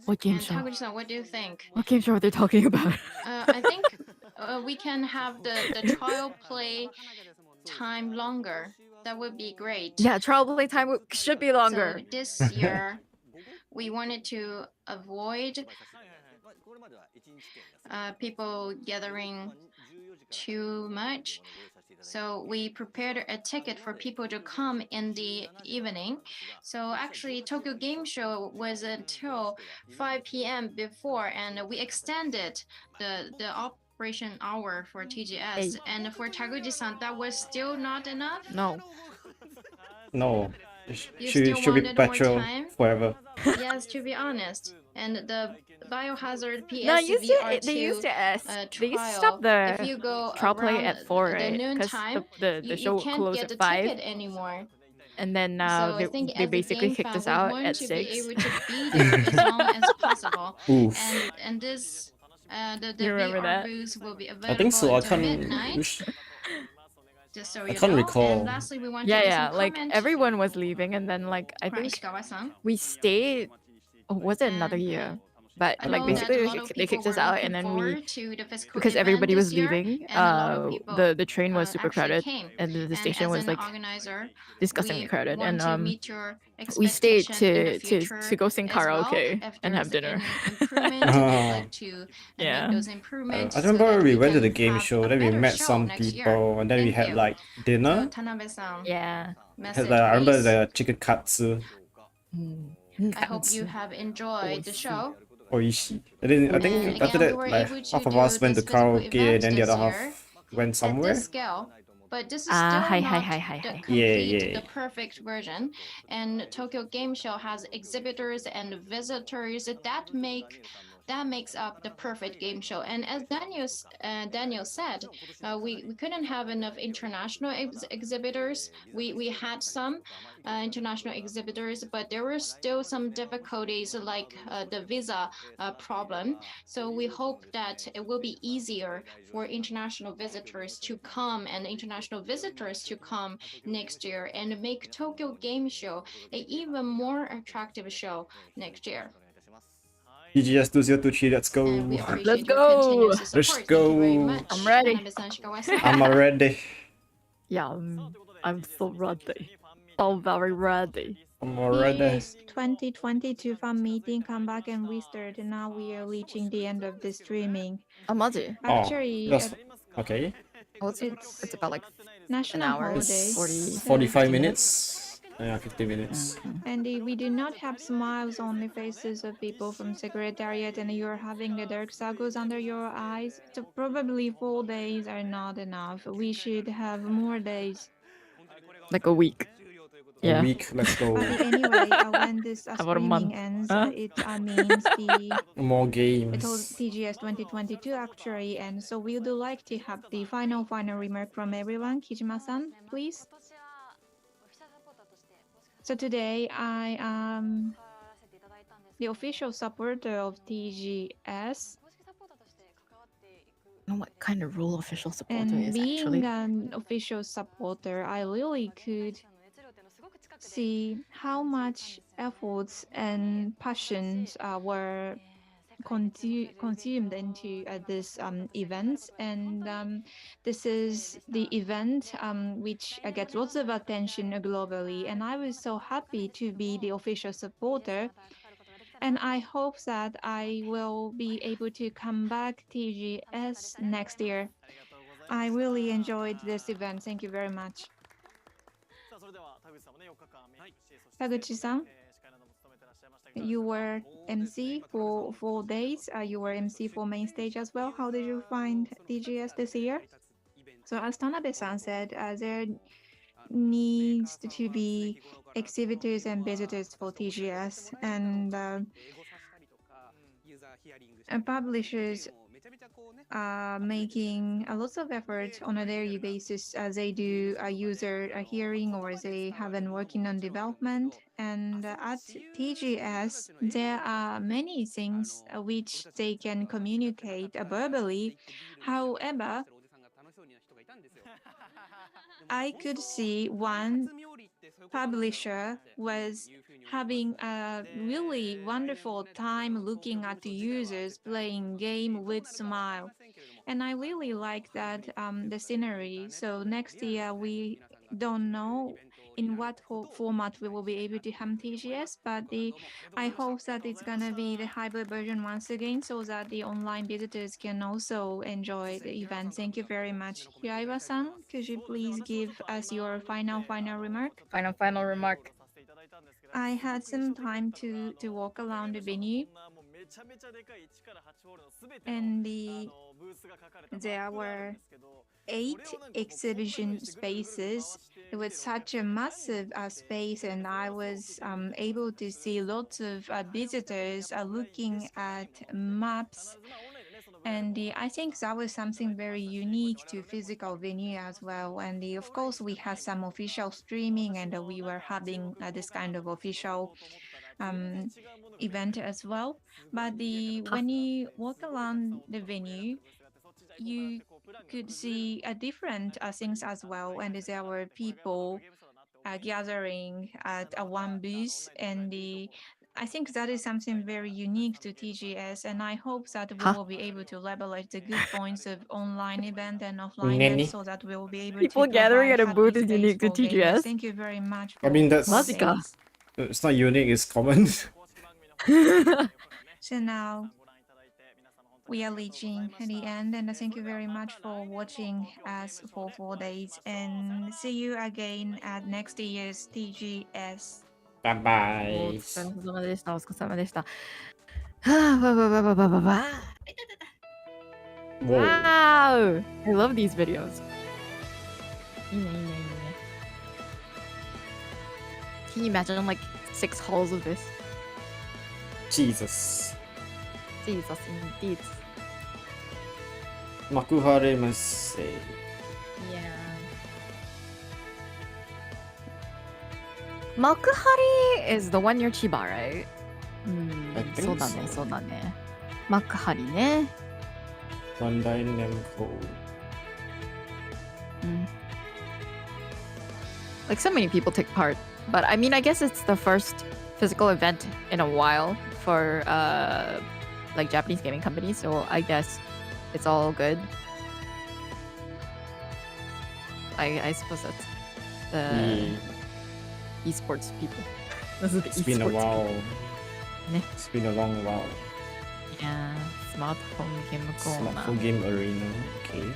What game And show? Taguchi-san, what do you think? What game show are they talking about? I think we can have the trial play time longer. That would be great. Yeah, trial play time should be longer. So this year, we wanted to avoid people gathering too much. So we prepared a ticket for people to come in the evening. So actually, Tokyo Game Show was until 5 p.m. before, and we extended the operation hour for TGS. And for Taguchi-san, that was still not enough? No. No. You Should still be wanted more better time? forever. Yes, to be honest. And the Biohazard PS No, VR2 they used to trial, stop the if you go trial play at 4, the right? noon Because time, the show you can't closed get at the 5. ticket anymore. And then So I think they as a basically game kicked fan, us we out want at to 6. be able to be there as long as possible. Oof. And this the You remember VR that? booth will be available I think so. I until can't. midnight. Just so you can't know. recall. And lastly, we want to Yeah, get yeah. some Like comment. everyone was leaving, and then like I Right, think Ishikawa-san. we stayed. Oh, was it another And year? But I like know that basically a they lot of they kicked people us were out, looking and then forward to the physical because everybody event was this year, leaving, and a lot of people, the train was super actually crowded, came. and the And station as was an like organizer, disgustingly we crowded, want and to meet your we stayed expectation in the to future go sing as well. karaoke If and have there's dinner. any improvement, we'd like to Yeah. make those improvements. I so remember that we went to can the game have show, a then we better met show some next year. people, and then we Thank had you. like So dinner. Tanabe-san, Yeah. message I remember please. the chicken katsu. I hope you have enjoyed the show. Oishi. And then I And think after again, we that, were like able to half of do us went to this physical karaoke, and then the event other this half year went at somewhere. this scale. But this is Ah, still hi, not hi, hi, the hi. complete, Yeah. the perfect version. And Tokyo Game Show has exhibitors and visitors that makes up the perfect game show. And as Daniel said, we couldn't have enough international exhibitors. We had some international exhibitors, but there were still some difficulties like the visa problem. So we hope that it will be easier for international visitors to come and international visitors to come next year and make Tokyo Game Show an even more attractive show next year. TGS 2023, let's go. And we appreciate Let's your go. continuous Let's support. Thank you very go. much. I'm ready. Tanabe-san, Ishikawa-san. I'm ready. Yeah, I'm so ready. So very ready. I'm ready. Yes, 2022 fan meeting come back and restart. Now we are reaching the end of the streaming. 아, 맞지? Actually, That's okay. Oh, it's about like national an hour, holiday. 45 minutes. Yeah, 50 minutes. And we do not have smiles on the faces of people from Secretariat, and you're having the dark circles under your eyes. So probably 4 days are not enough. We should have more days. like a week. A Yeah. week, let's go. But anyway, when this About a month. streaming ends, Huh? it means the More it games. was TGS 2022 actually, and so we would like to have the final remark from everyone. Kijima-san, please. So today I am the official supporter of TGS, I don't know what kind of role official supporter and is being actually. an official supporter, I really could see how much efforts and passions were consumed into this event, and this is the event which gets lots of attention globally, and I was so happy to be the official supporter, and I hope that I will be able to come back TGS next year. I really enjoyed this event. Thank you very much. Taguchi-san, you were MC for 4 days. You were MC for main stage as well. How did you find TGS this year? So as Tanabe-san said, there needs to be exhibitors and visitors for TGS, and publishers are making a lot of effort on a daily basis as they do a user hearing, or they have been working on development. And at TGS, there are many things which they can communicate verbally. However, I could see one publisher was having a really wonderful time looking at the users playing game with smile, and I really like that the scenery. So next year we don't know in what format we will be able to have TGS, but I hope that it's gonna be the hybrid version once again, so that the online visitors can also enjoy the event. Thank you very much. Hiraiwa-san, could you please give us your final remark? Final remark. I had some time to walk around the venue, and there were 8 exhibition spaces. It was such a massive space, and I was able to see lots of visitors looking at maps. And I think that was something very unique to physical venue as well. And of course, we had some official streaming, and we were having this kind of official event as well. But when you walk around the venue, you could see different things as well. And there were people gathering at one booth, and I think that is something very unique to TGS, and I hope that we will be able to leverage the good points of online event and offline event, so that we will be able People to gathering provide at a booth happy is space unique to for gamers. TGS. Thank you very much I mean, for that's- 4 days. It's not unique, it's common. So now we are reaching the end, and thank you very much for watching us for 4 days, and see you again at next year's TGS. Bye お bye. 疲れ様でした。お疲れ様でした。はあ、わわわわわわわ。 Whoa. Wow! I love these videos. いいね、いいね、いいね。Can you imagine like 6 halls of this? Jesus. Jesus, indeed. Makuhare Masei. Yeah. Makuhari is the one near Chiba, right? I think そうだね、 so. そうだね。幕張ね。Bandai Namco. Like so many people take part, but I mean, I guess it's the first physical event in a while for like Japanese gaming companies, so I guess it's all good. I suppose that's the esports people. This is the It's been a esports while. people. Ne. It's been a long while. Yeah, smartphone game corner. Smartphone game arena. Okay.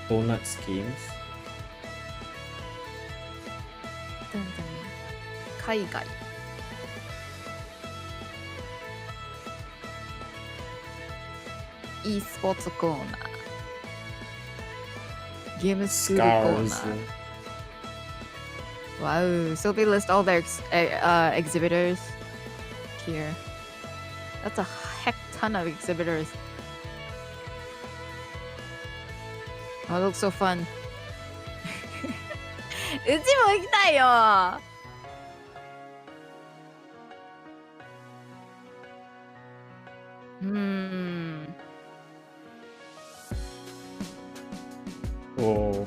Donuts games. 海外。e スポーツコーナー。ゲームスクールコーナ Scars. ー。Wow, so they list all their exhibitors here. That's a heck ton of exhibitors. Oh, it looks so fun. うちも行きたいよ。Oh.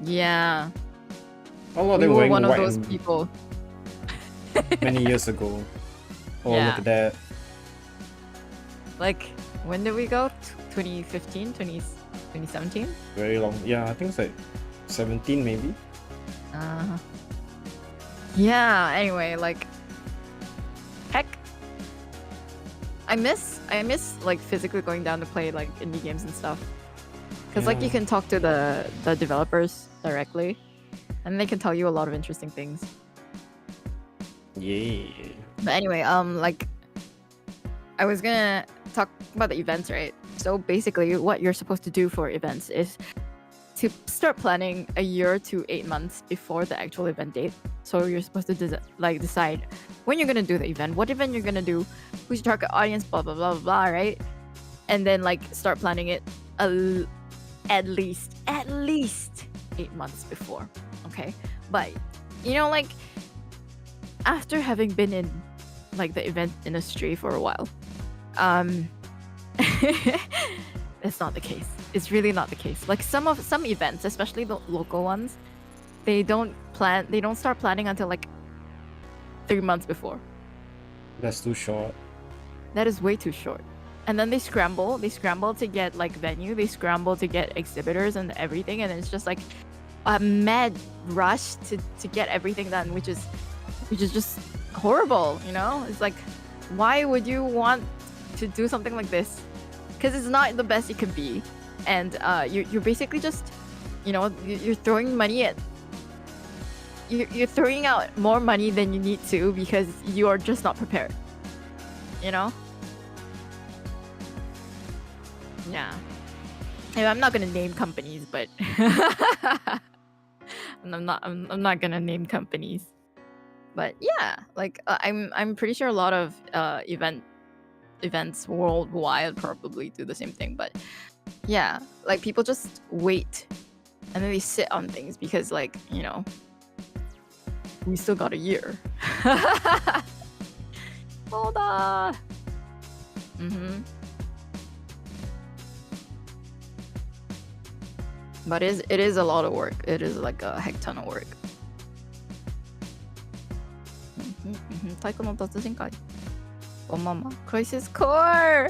Yeah. Oh, we they were were wearing one of white those and people. many years ago. Oh, Yeah. look at that. Like, when did we go? 2015, 2017? Very long. Yeah, I think it's like 17 maybe. Yeah, anyway, like, heck, I miss like physically going down to play like indie games and stuff. Because like you Yeah. can talk to the developers directly, and they can tell you a lot of interesting things. Yeah. But anyway, like, I was gonna talk about the events, right? So basically, what you're supposed to do for events is to start planning a year to 8 months before the actual event date. So you're supposed to decide when you're gonna do the event, what event you're gonna do, who's your target audience, blah blah blah blah blah, right? And then like start planning it at least 8 months before. Okay, but you know, like, after having been in like the event industry for a while, it's not the case. It's really not the case. Like some events, especially the local ones, they don't start planning until like 3 months before. That's too short. That is way too short. And then they scramble to get like venue, they scramble to get exhibitors and everything, and it's just like a mad rush to get everything done, which is just horrible, you know? It's like, why would you want to do something like this? Because it's not the best it can be, and you're basically just, you know, you're throwing money at, you're throwing out more money than you need to because you are just not prepared, you know? Yeah. And I'm not gonna name companies, but I'm not gonna name companies. But yeah, like I'm pretty sure a lot of events worldwide probably do the same thing. But yeah, like people just wait and then they sit on things because, like, you know, we still got a year. Hold on. But it is a lot of work. It is like a heck ton of work. Taiko no Tatsujin kai. Oh mama. Crisis Core!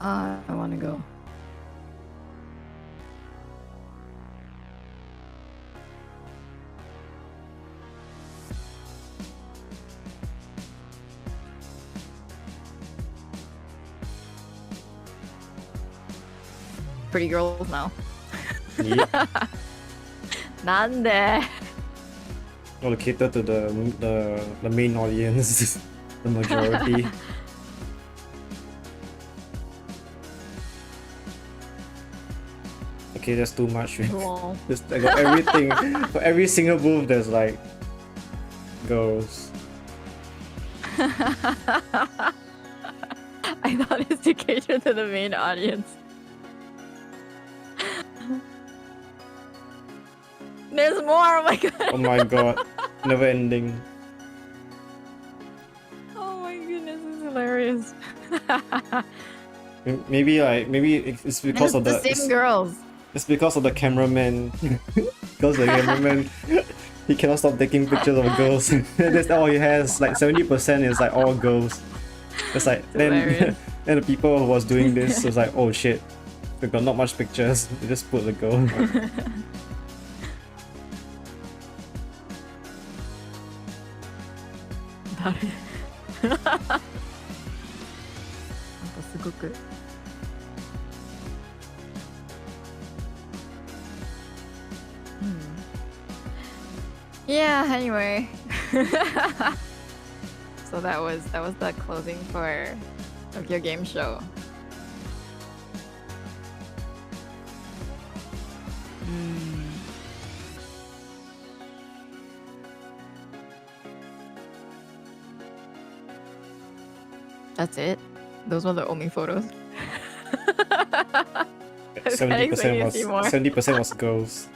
I wanna go. Pretty girls now. Yep. Nande. Gotta cater to the main audience, the majority. Okay, that's too much. Wow. I got everything. For every single booth, there's like girls. I thought it's to cater to the main audience. There's more. Oh my god. Oh my god, never ending. Oh my goodness, this is hilarious. Maybe it's because of the same girls. It's because of the cameraman. Because the cameraman, he cannot stop taking pictures of girls. That's all he has. Like 70% is like all girls. It's like then the people who was doing this was like, oh shit, we got not much pictures. We just put the girl. Yeah, anyway. So that was the closing for Tokyo Game Show. That's it? Those were the only photos? 70% was girls.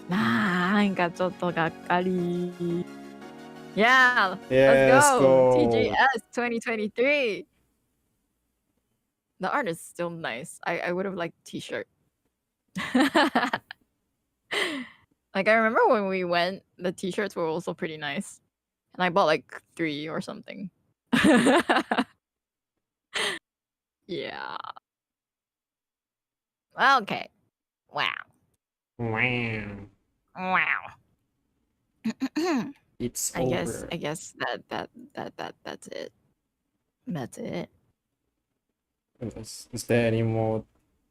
なんかちょっとがっかり。Yeah, Yeah, let's let's go. go. TGS 2023. The art is still nice. I would have liked t-shirt. Like I remember when we went, the t-shirts were also pretty nice. And I bought like 3 or something. Yeah. Okay. Wow. Wow. Wow. It's I over. guess that's it. That's it. Is there any more?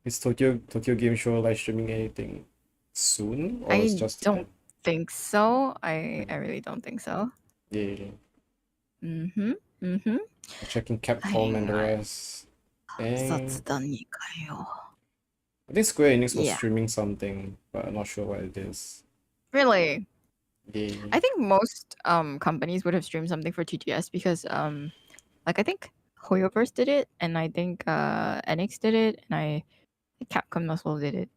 Is Tokyo Game Show live streaming anything soon, or it's I just don't think so. I really don't think so. yeah? Mm-hmm. Mm-hmm. Checking Capcom and the rest. And 雑談に変えよ I think Square Enix was Yeah. streaming something, but I'm not sure what it is. Really? Yeah. I think most companies would have streamed something for TGS because like I think Hoyoverse did it, and I think NX did it, and I think Capcom as well did it.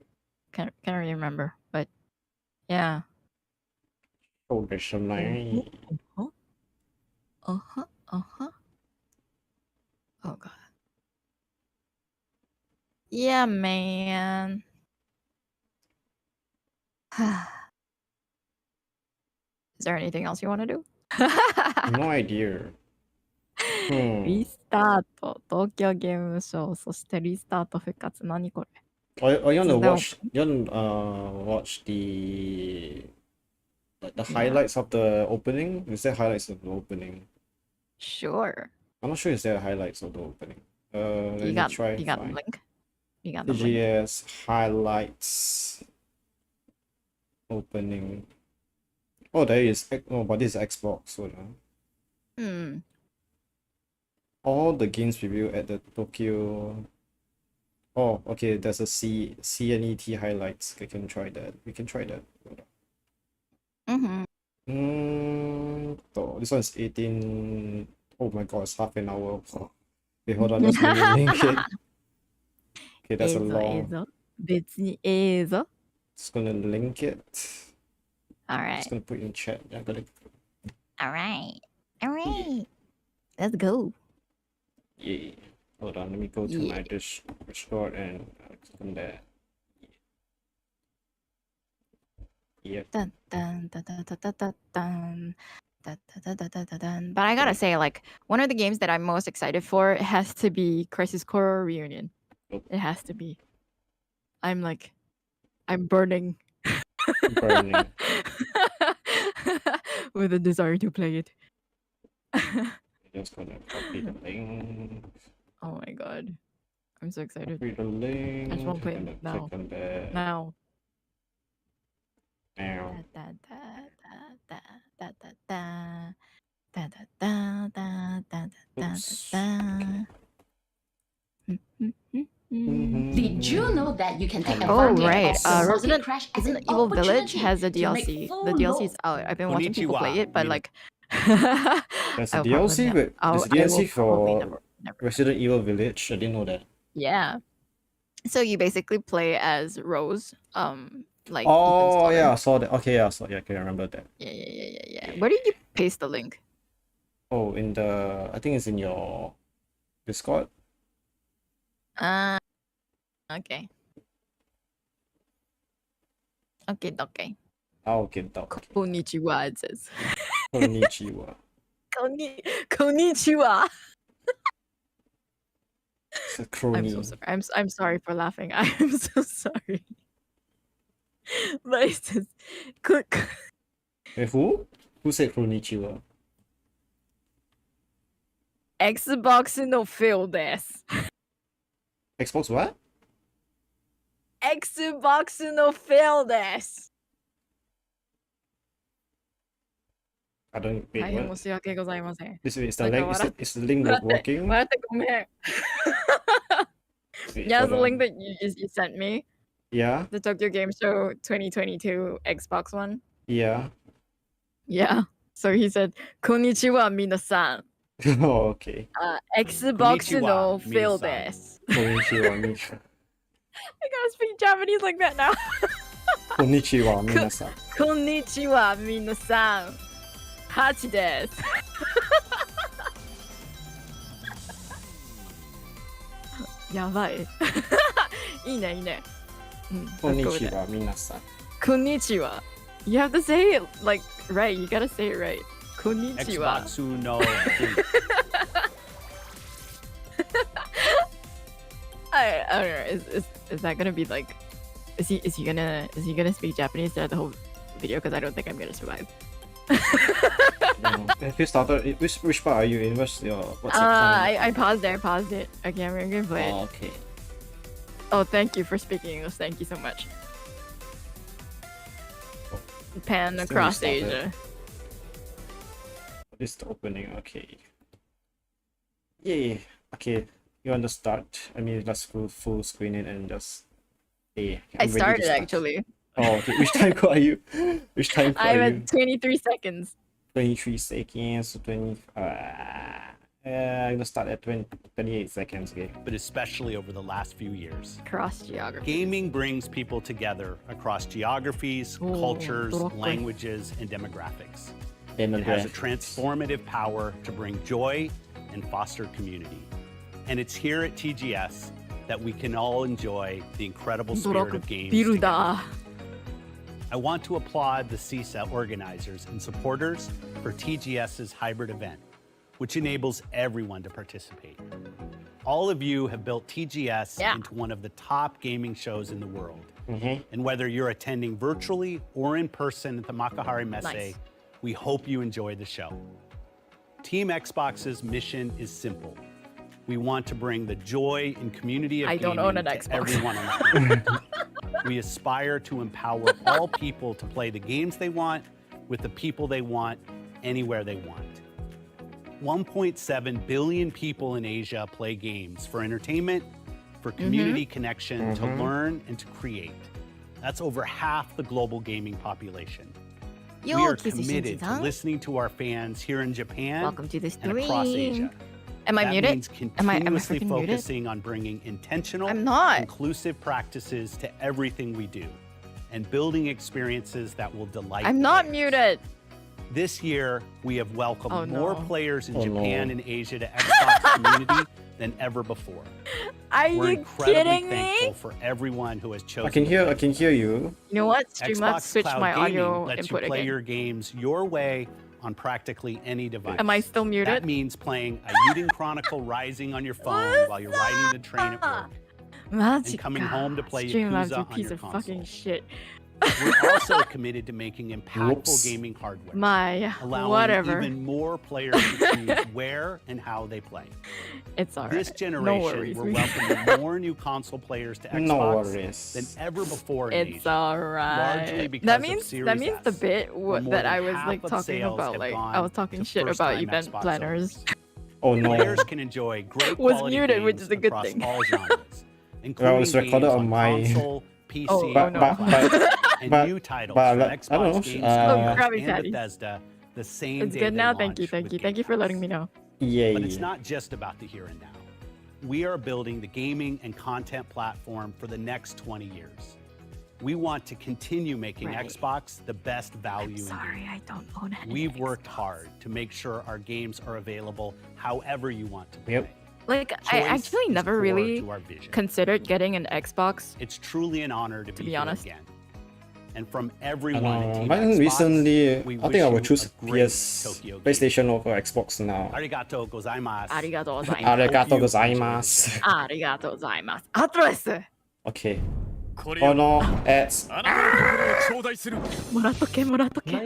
Can't really remember, but yeah. Oh, there's some nice. Uh-huh. Oh god. Yeah, man. Is there anything else you want to do? No idea. リスタート、東京ゲームショウ、そしてリスタート復活。何これ Or you wanna So that watch? You wanna watch the like the highlights of the opening? Is there highlights of the opening? Sure. I'm not sure if there are highlights of the opening. Let me try You and got the find link? You got the link? TGS highlights opening. Oh, there is. Oh, but this is Xbox. So, all the games reviewed at the Tokyo. Oh, okay. There's a CNET highlights. We can try that. So this one's 18. Oh my god, it's half an hour. Okay, hold on. Let's link it. Okay, that's a long. 別に映像 Just gonna link it. Alright. Just gonna put it in chat. I'm gonna. Alright. Let's go. Yeah. Hold on. Let me go to my Discord and click on that. Yep. Dun, dun, dun, dun, dun, dun, dun, dun. Dun, dun, dun, dun, dun, dun. But I gotta say, like, one of the games that I'm most excited for has to be Crisis Core Reunion. It has to be. I'm burning. Burning. With a desire to play it. Just gonna copy the link. Oh my god. I'm so excited. Copy the link. I just want to play and it then now. click on that. Now. Now. Oops. Did you know that you can take Oh, advantage right. of Resident Evil Village has a to make DLC. full The DLC is load? out. I've been watching people play it, but like There's a I'll DLC probably with I'll- there's I will DLC probably for never. Resident Evil Village. I didn't know that. Yeah. So you basically play as Rose. Like Oh Ethan's daughter. yeah, I saw that. Okay, yeah, I saw. Yeah, okay, I remember that. Yeah. Where did you paste the link? Oh, in the I think it's in your Discord. Okay. Okay. Ah, okay, dog. Konnichiwa, it says. Konnichiwa. Konnichiwa. It's a I'm crony. so sorry. I'm sorry for laughing. I'm so sorry. But it says Wait, who? Who said Konnichiwa? Xbox no fail this. Xbox what? Xbox no fail this. I don't wait, 大変 what? 申し訳ございません。 This is the なんか link. 笑っ Is the link not working? 笑ってごめん。 Wait, Yeah, hold the on. link that you sent me, Yeah, the Tokyo Game Show 2022 Xbox one. yeah. Yeah. So he said, Konnichiwa, minasan. Oh, okay. Xbox no fail minasan. this. Konnichiwa, minasan. I gotta speak Japanese like that now. Konnichiwa, minasan. Konnichiwa, minasan. Hachi desu. やばい。いいね、いいね。こんにちは、皆さん。こんにちは。You have to say it like right. You gotta say it right. こんにちは。I don't know. Is that gonna be like? Is he gonna speak Japanese throughout the whole video? Because I don't think I'm gonna survive. Have you started? Which part are you in? What's your I paused it. Okay, I'm gonna play it. Oh, okay. Oh, thank you for speaking English. Thank you so much. Pan Still across started. Asia. This is the opening. Okay. Yay. Okay. You want to start? I mean, let's go full screen it and just. Hey, I I'm ready to started start. actually. Oh, okay. Which time code are you? Which time code I'm are you? at 23 seconds. 23 seconds. So 20. I'm gonna start at 28 seconds. Okay. But especially over the last few years. Cross geography. Gaming brings people together across geographies, Oh, cultures, broccoli. languages, and demographics. It has a transformative power to bring joy and foster community. And it's here at TGS that we can all enjoy the incredible spirit of games together. Biruda. I want to applaud the CISA organizers and supporters for TGS's hybrid event, which enables everyone to participate. All of you have built TGS into one of the top gaming shows in the world. And whether you're attending virtually or in person at the Makahari Messe, we hope you enjoy the show. Team Xbox's mission is simple. We want to bring the joy and community of gaming to everyone on the planet. We aspire to empower all people to play the games they want with the people they want anywhere they want. 1.7 billion people in Asia play games for entertainment, for community connection, to learn and to create. That's over half the global gaming population. We are committed to listening to our fans here in Japan Welcome to the and across stream. Asia. Am I That muted? means Am I continuously freaking muted? focusing on bringing intentional, I'm not. inclusive practices to everything we do and building experiences that will delight I'm not players. muted. This year, we have welcomed more players in Oh, Japan no. and Asia to Xbox community than ever before. Are We're you incredibly kidding thankful me? for everyone who has chosen. I can hear you. You know what? Streamlabs Xbox switched Cloud my Gaming audio lets you input play again. your games your way on practically any device. Am I still muted? That means playing a Yuden Chronicle Rising on your phone while you're riding the train at work. And coming home to play Streamlabs, Yakuza you on piece your of console. fucking shit. We're also committed to making impactful Whoops. gaming hardware, My allowing whatever. even more players to choose where and how they play. It's alright. This generation, no worries. we're welcoming more new console players to No Xbox worries. than ever before in It's Asia. alright. Largely because That of means Series the S, bit where more that than I was half like of talking sales about. have Like gone I was talking to shit about first-time event Xbox planners. owners. Oh no. Players can enjoy great Was quality muted, games which is a good across thing. all genres, including it's recorded games on on my- console, PC, Oh, But, no. and but- new titles but, from I don't know, Xbox Games Oh, Krabby and Patties. Bethesda the same It's day good they now. Thank you. launch Thank with you. Game Thank you for letting Pass. me know. Yay. But it's not just about the here and now. We are building the gaming and content platform for the next 20 years. We want to continue making Right. Xbox the best value in Sorry, gaming. I don't own any. We've worked Xbox. hard to make sure our games are available however you want to play. Yep. Like I Choice actually is never core really to our vision. considered getting an Xbox. It's truly an honor to be be here honest. again. And from everyone at Team But Xbox, recently, we I think wish I will you choose a great PS, Tokyo game. PlayStation over Xbox now. Arigatou gozaimasu. ありがとうございます。 Arigatou gozaimasu. ありがとうございます。アトレス Okay. Oh no, ads. もらっとけもらっとけ。 90% of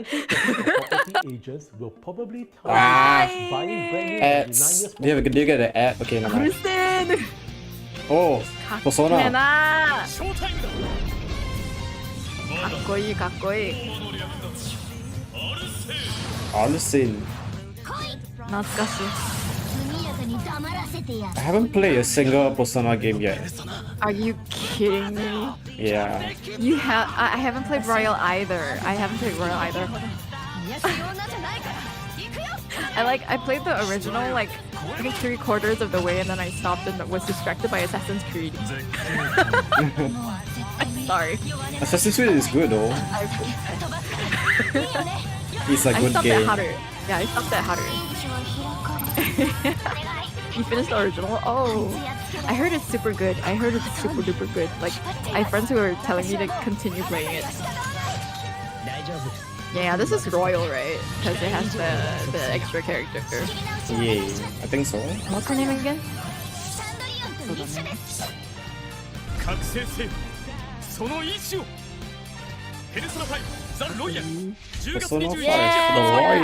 property agents will probably tell Ah. you buying brand new and Ads. 9 years Do you get the ad? Okay, う never る mind. せえぬ。 Oh, かっけえ Persona. な。かっこいいかっこいい。 Arsene. 懐かしい。 I haven't played a single Persona game yet. Are you kidding me? Yeah. You have I haven't played Royal either. I haven't played Royal either. I played the original like I think 3/4 of the way and then I stopped and was distracted by Assassin's Creed. Sorry. Assassin's Creed is good though. It's a I good stopped game. at Haru. Yeah, I stopped at Haru. You finished the original? Oh. I heard it's super good. I heard it's super duper good. Like, I have friends who are telling me to continue playing it. Yeah, this is Royal, right? Because it has the extra character. Yeah, I think so. What's her name again? 覚醒せよその意志をペルソナ5ザ・ロイヤル10月 Persona 21 5 日 The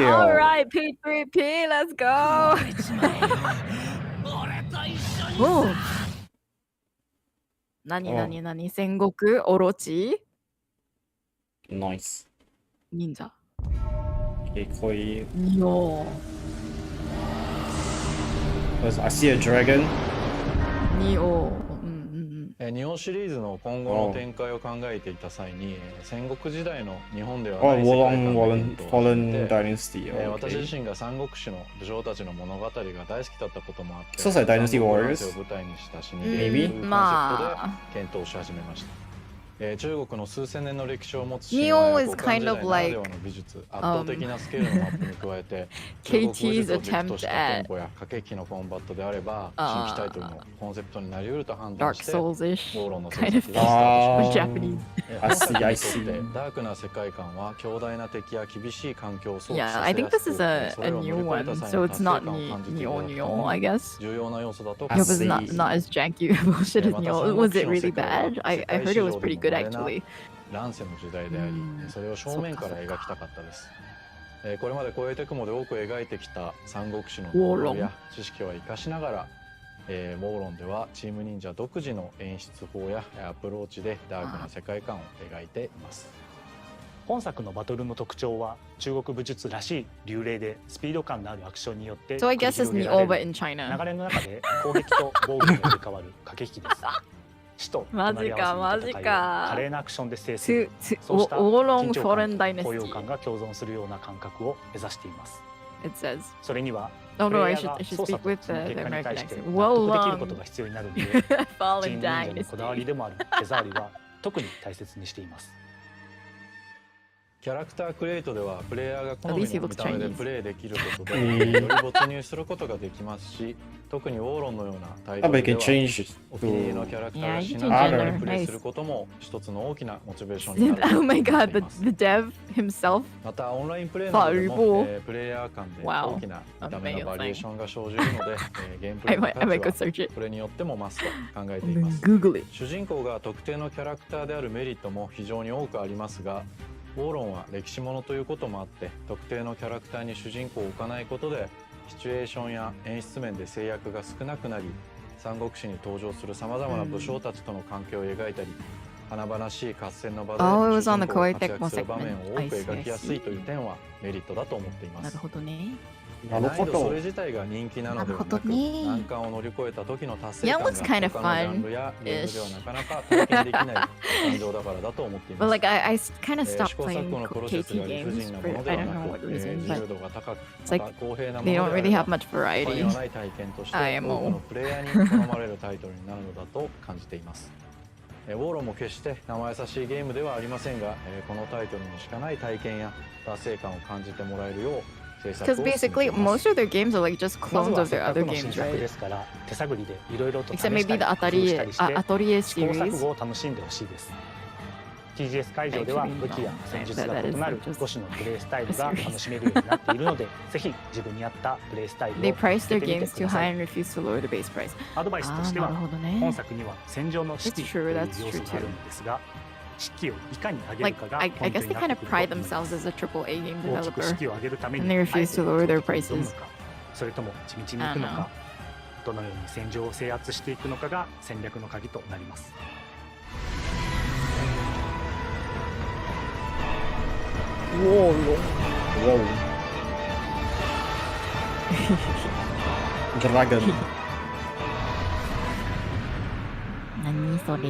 Royal. Alright, P3P, let's go! Oh. 何戦国オロチ Nice. 忍者 Okay, Koi. Nio. I see a dragon. Nio. 日本シリーズの今後の展開を考えていた際に戦国時代の日本では Oh, ない世界観がいいと Fallen Dynasty. 私 Okay. 自身が三国志の武将たちの物語が大好きだったこともあって So it's like Dynasty 三国 Warriors? を舞台にしたシミュレー Maybe? というコンセプトで検討し始めました。中国の数千年の歴史を持つ神話 Neo や is 古漢時 kind 代 of ならで like はの美術、圧倒的なスケールのマップに加えて KT's 中国武術を軸と attempt したテ at ンポや駆け引きのコンバットであれば新規タイトルのコンセプトになり得ると判断 Dark して Souls-ish ウォーロンの制 kind of 作 thing, がスタートし but ま Japanese. した。 I see, I 本作にとって see. ダークな世界観は強大な敵や厳しい環境を想起 Yeah, さ I せ think や this す is く a それを乗り new 越え one, た際 so の it's 達 not 成感を感じていただ Neo く Neo, I guess. 重要な要素だと Yeah, but it's not, see. not as janky bullshit as また Neo. 三 Was 国志 it の really 世界は bad? I 世界 heard 史 it was 上で pretty も good 稀な actually. 乱世の時代でありそれを正面から描きたかったです。これまで超えてくもで多く描いてきた三国志の能力や知識は生かしながらウォーロンではチーム忍者独自の演出法やアプローチでダークな世界観を描いています。本作のバトルの特徴は中国武術らしい流麗でスピード感のあるアクションによって So I guess it's 繰り広げら Neo, れ but る in China. 流れの中で攻撃と防御に入れ替わる駆け引きです。死と隣り合わせの戦いを華麗なアクションで制するそうした緊張感と高揚感が共存するような感覚を目指しています。It says. それには Oh プ no, レ I イヤ should ー I が should 操 speak 作と with その the 結果に American 対して accent. 納 Well 得できるこ long. とが必要になるのでチー Fallen ム忍者の Dynasty. こだわりでもある手触りは特に大切にしています。キャラクタークリエイトではプレイヤーが好み At least he の looks 見た目で Chinese. プレイできることでより没入することができますし特にウォーロンのようなタイト Oh, but ル you で can は change お気に入りの to キャラクターが Yeah, し you な can がら gender. プレイ Nice. することも一つの大きなモチベーションにな Did, ると oh my 思ってい god, ます。 the dev himself. またオンラインプレイなどでも、 Valuable. プレイヤー間で Wow. 大きな見た目のバリエーションが生じるので、ゲームプ I レイの might, I might 価 go 値は search it. これによっても増すと考えてい I'm ま gonna す。 Google it. 主人公が特定のキャラクターであるメリットも非常に多くありますがウォーロンは歴史ものということもあって特定のキャラクターに主人公を置かないことでシチュエーションや演出面で制約が少なくなり三国志に登場するさまざまな武将たちとの関係を描いたり華々しい合戦の場で Oh, it 主 was on 人 the 公が Koei 活 Tecmo 躍する場面 segment. を多 I く see, 描きやす I いという点はメリットだと思っていまなるす。ほどね。難易度それ自体が人気なのではなくなるほどね難関を乗り越えた時の達成 Yeah, 感 it looks kind が of 他のジャンルやゲームではなかなか体験できない感情だからだと思ってい But ます。 like I kind of 試 stopped 行錯 playing 誤のプロセス KT が理不 games 尽な for もので I は don't な know what く、 reason, 自 but 由度が高く、 it's like また公平なも they の don't であ really れ have ば much 他 variety. にはない体験として多 IMO くのプレイヤーに好まれるタイトルになるのだと感じています。ウォーロンも決して生優しいゲームではありませんが、このタイトルにしかない体験や達成感を感じてもらえるよう制作 Because を進めて basically います most of their games are like just まず clones は of せっ their か other くの新 games, 作 right? ですから手探りでいろいろと試し Except た maybe り the 工夫したりして Atelier 試行錯 series. 誤を楽しんでほしいです。TGS 会場では武器や戦術が異なる5種のプレイスタイルが楽しめるようになっているのでぜひ自分に合ったプレイスタイルを They 見 price つけ their てみて games く too ださ high い。 and refuse to lower the base price. アドバイスとしてはなるほどね。本作には戦場の士気 That's と true, いう that's 要素 true があるんですが士気をいかに上げる Like かが I ポイント guess に they な kind っ of てくる pride と思います。 themselves as a AAA game 大きく士 developer. 気を上げるため And に they あえ refuse て to lower their 攻撃に挑む prices. かそれとも地道に行くのかどのように戦場を制圧していくのかが戦略の鍵となります。Whoa. Dragon. 何それ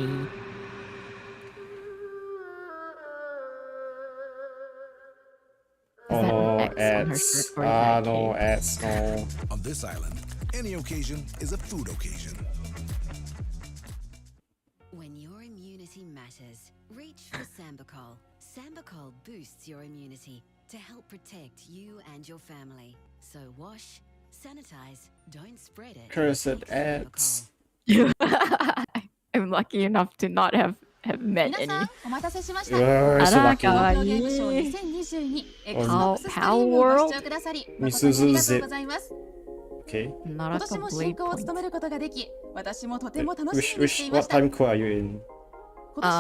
Oh no, X on her ads. shirt or is that No, K? ads, no. On this island, any occasion is a food occasion. When your immunity matters, reach for Sambicol. Sambicol boosts your immunity to help protect you and your family. So wash, sanitize, don't spread it. Cursed Take Sambicol. ads. I'm lucky enough to not have met any. お待たせしました。 You're so あら、 lucky. かわい東京ゲームショーい。2022 Pal Xbox ストリームをご視聴 World? くださり誠にありがとうございます。 Okay. 今年も進行を務めることができ、私もとても楽し Which みにしてい which ま what した。 time code are you in? 今年の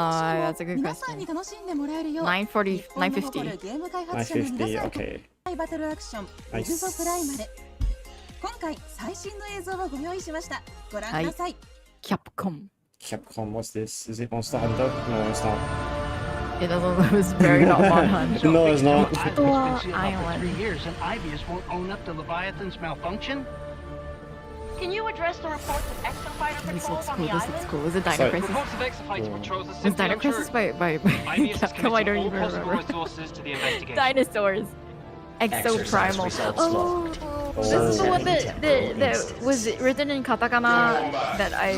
that's a シ good ョーを皆さんに楽しんでもらえるよう、 9:40 日本の誇るゲーム開発者の皆さんと 9:50. Okay. バトルアクション Nice. ビグゾプライまで今回最新の映像をご用意しました。ご覧ください。Capcom. Capcom, what's this? Is it Monster Hunter? No, it's not. It doesn't. It was very not Monster. No, it's not. I've been busy about for 3 years, and Ibius won't own up to Leviathan's malfunction. Can you address the reports of exofighter This patrols looks on cool. the This island? looks cool. Was it Dino Sorry. Crisis? Reports of exofighter patrols are Was simply Dino Crisis untrue. by IBS is Capcom? I don't committing even all possible remember. resources to the investigation. Dinosaurs. Exo Primal. Oh, this is the one that was written in katakana that I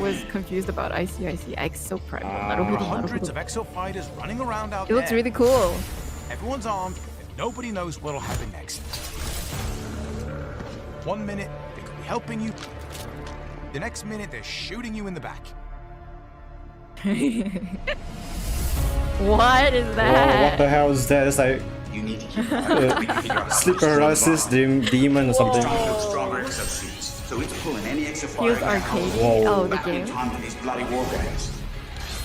was confused about. I see. Exo Primal. Hundreds of exo fighters running around out It looks there. really cool. Everyone's armed, and nobody knows what'll happen next. 1 minute, they could be helping you. The next minute, they're shooting you in the back. What is Whoa, that? what the hell is that? It's like sleep paralysis demon or something. Stronger exosuits, so it's pulling any Feels arcade. Whoa. Oh, the game. time for these bloody war games.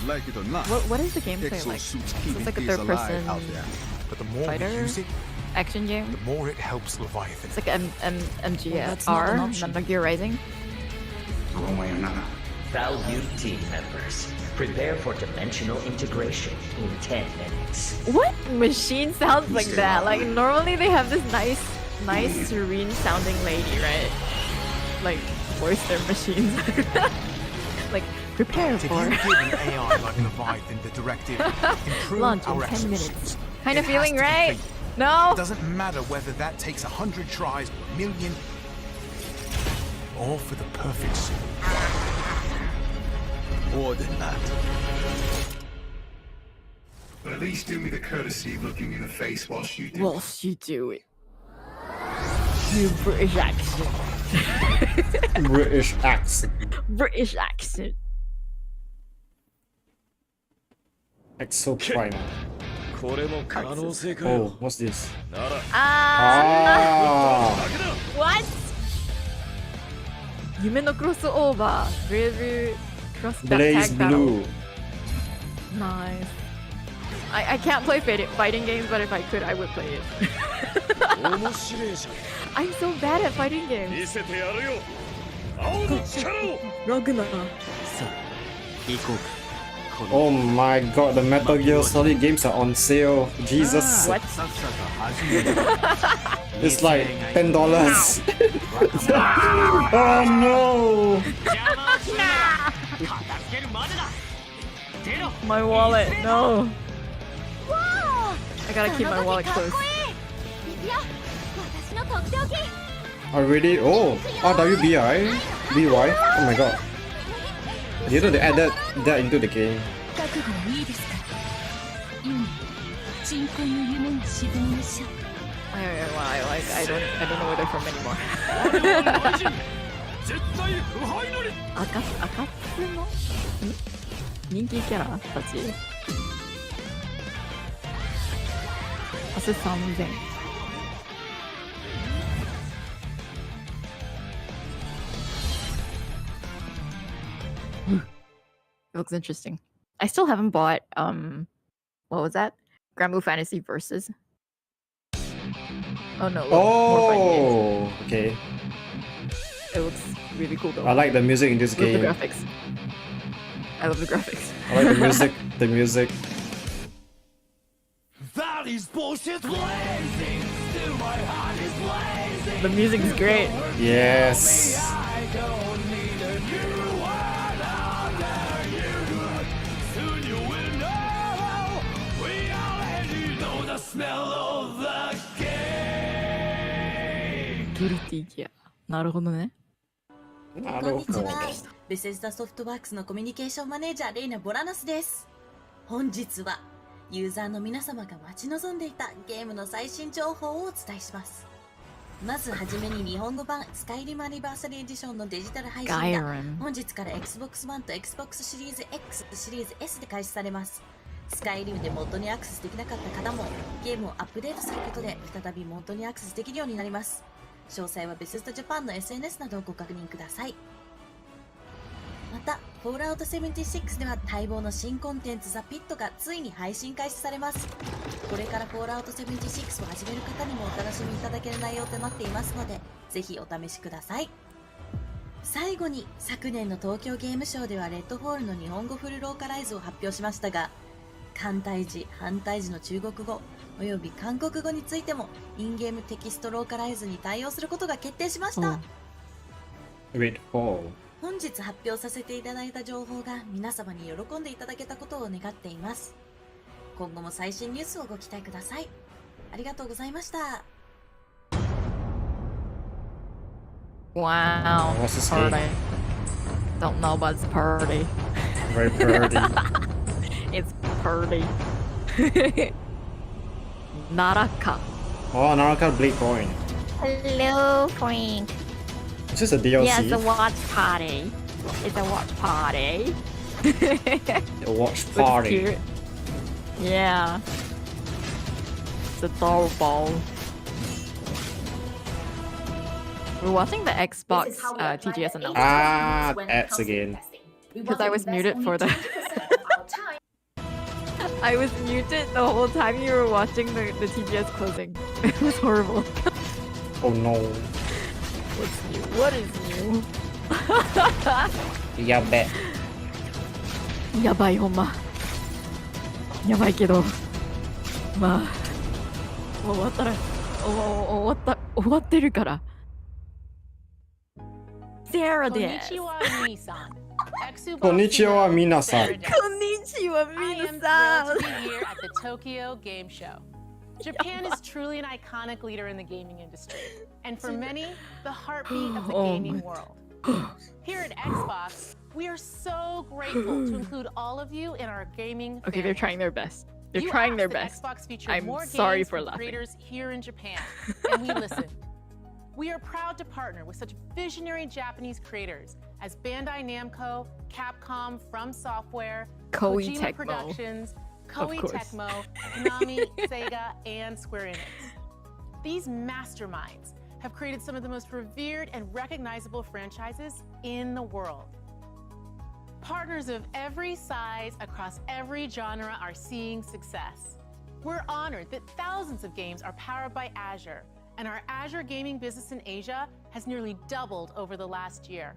Like it or not, What is the gameplay like? exosuits It's keeping like a things third alive person out there. But the more fighter we use it, action game. the more it helps Leviathan. It's like MGR, that's not an option. Metal Gear Rising. One way or another. Valued team members, prepare for dimensional integration in 10 minutes. What machine sounds like that? Like normally they have this nice, serene sounding lady, right? Like voice their machines. Like prepare If for you give an AI like Leviathan the directive, improve launch in our 10 minutes. exosuits. Kind of It has feeling to right? complete. No. It doesn't matter whether that takes 100 tries or 1,000,000. All for the perfect suit. More than that. But at least do me the courtesy of looking me in the face whilst you do. Whilst you do it. You British accent. British accent. British accent. Exo Primal. Oh, what's this? What? 夢のクロスオーバー。ブレイブクロス Blaze tag battle. Blue. Nice. I can't play fighting games, but if I could, I would play it. I'm so bad at fighting games. Ragnar. Oh my god, the Metal Gear Solid games are on sale. Jesus. What? It's like $10. Oh no! My wallet, no. I gotta keep my wallet close. Oh really? Oh, WBI? BY? Oh my god. You know they added that into the game. I don't know where they're from anymore. 赤津の人気キャラたち。明日3000。It looks interesting. I still haven't bought what was that? Grand Blue Fantasy Versus. Oh no. Oh, okay. It looks really cool though. I like the music in this I love game. the graphics. I love the graphics. I like the music. The music. That is bullshit blazing. Still my heart is blazing. The music is great. Yes. I don't need a new world under you. Soon you will know. We already know the smell of the game. Guilty Gear. なるほどね。なこんにちは。ベセスダソフトワークスのコミュニケーションマネージャーレイナ・ボラナスです。本日はユーザーの皆様が待ち望んでいたゲームの最新情報をお伝えします。まずはじめに日本語版スカイリムアニバーサリーエディションのデジタル配信が Skyrim 本日から Xbox One と Xbox シリーズ X、シリーズ S で開始されます。スカイリムでモッドにアクセスできなかった方もゲームをアップデートすることで再びモッドにアクセスできるようになります。詳細はベセスタジャパンの SNS などをご確認ください。また、フォールアウト76では待望の新コンテンツザ・ピットがついに配信開始されます。これからフォールアウト76を始める方にもお楽しみいただける内容となっていますので、ぜひお試しください。最後に、昨年の東京ゲームショウではレッドホールの日本語フルローカライズを発表しましたが、簡体字、繁体字の中国語および韓国語についてもインゲームテキストローカライズに対応することが決定しました。本日発表させていただいた情報が皆様に喜んでいただけたことを願っています。今後も最新ニュースをご期待ください。ありがとうございました。Wow. What's this Party. game? Don't know about this party. Very pretty. It's party. Naraka. Oh, Naraka Blade Point. Hello, Frank. Is this a DLC? Yeah, it's a watch party. It's a watch party. A watch Looks party. cute. Yeah. It's adorable. We're watching the Xbox TGS announcement. Ah, ads again. Because I was muted for the... I was muted the whole time you were watching the TGS closing. It was horrible. Oh no. What's new? What is new? Yabe. やばいほんま。やばいけど。まあ。もう終わったら。終わってるから。Sarah です。こんにちは、皆さん。こんにちは、皆さん。 I am thrilled to be here at the Tokyo Game Show. Japan is truly an iconic leader in the gaming industry, and for many, the heartbeat of the gaming world. Here at Xbox, we are so grateful to include all of you in our gaming Okay, they're trying their best. They're You trying their asked that best. Xbox feature I'm more sorry games for from laughing. creators here in Japan, and we listen. We are proud to partner with such visionary Japanese creators as Bandai Namco, Capcom, From Software, Koei Kojima Tecmo. Productions, Of Koei course. Tecmo, Konami, Sega, and Square Enix. These masterminds have created some of the most revered and recognizable franchises in the world. Partners of every size across every genre are seeing success. We're honored that thousands of games are powered by Azure, and our Azure gaming business in Asia has nearly doubled over the last year.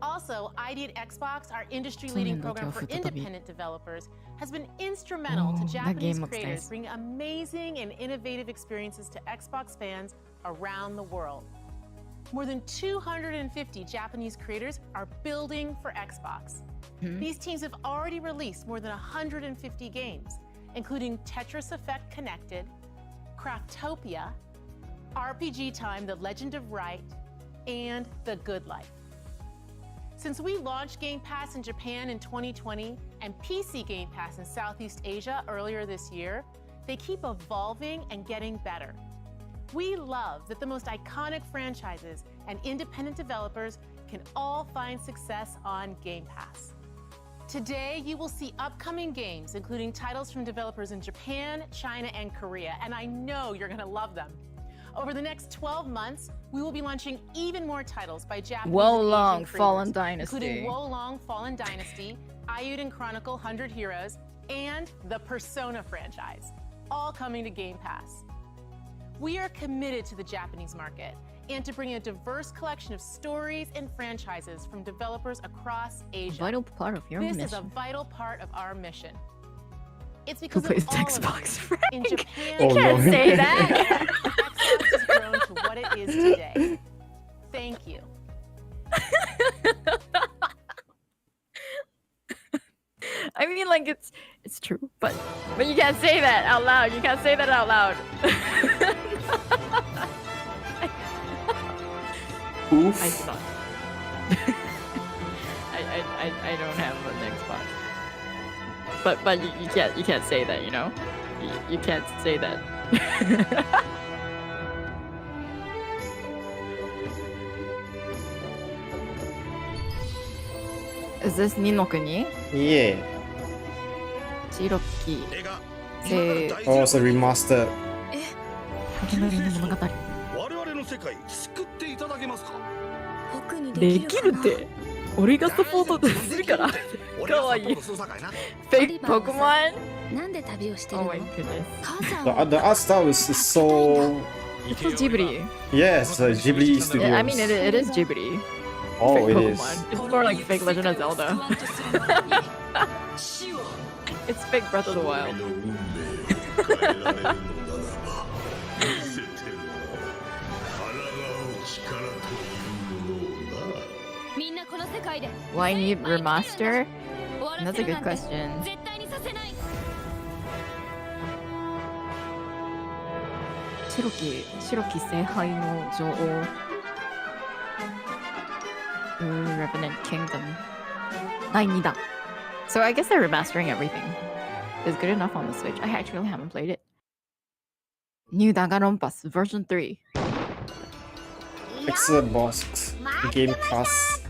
Also, ID at Xbox, our industry-leading program for independent developers, has been instrumental to that Japanese game looks creators nice. bringing amazing and innovative experiences to Xbox fans around the world. More than 250 Japanese creators are building for Xbox. These teams have already released more than 150 games, including Tetris Effect Connected, Craftopia, RPG Time: The Legend of Wright, and The Good Life. Since we launched Game Pass in Japan in 2020 and PC Game Pass in Southeast Asia earlier this year, they keep evolving and getting better. We love that the most iconic franchises and independent developers can all find success on Game Pass. Today, you will see upcoming games, including titles from developers in Japan, China, and Korea, and I know you're going to love them. Over the next 12 months, we will be launching even more titles by Japanese and Wolong Asian Fallen creators, Dynasty. including Wolong Fallen Dynasty, Ayuden Chronicle 100 Heroes, and the Persona franchise, all coming to Game Pass. We are committed to the Japanese market and to bring a diverse collection of stories and franchises from developers across Asia. A vital part of your This mission. is a vital part of our mission. It's Who because plays of all Xbox, of you in Japan. Oh, no. Can't say that. Xbox has grown to what it is today. Thank you. I mean, like it's true, but you can't say that out loud. You can't say that out loud. Oof. I do not. I don't have an Xbox. But you can't say that, you know? You can't say that. Is this Ninokuni? Yeah. Chiroki. Oh, it's a remastered. 始まりの物語。できるって。俺がサポートするから。かわいい。Fake Pokemon? Oh my goodness. The art style is so. It's Ghibli. Yes, Ghibli Studios. I mean, it is Ghibli. Oh, Fake it Pokemon. is. It's more like fake Legend of Zelda. It's fake Breath of the Wild. Why need remaster? That's a good question. Shiroki 聖杯の女王 Revenant Kingdom 第2弾 So I guess they're remastering everything. It's good enough on the Switch. I actually haven't played it. New Danganronpa version 3. Excellent boss. Game Pass.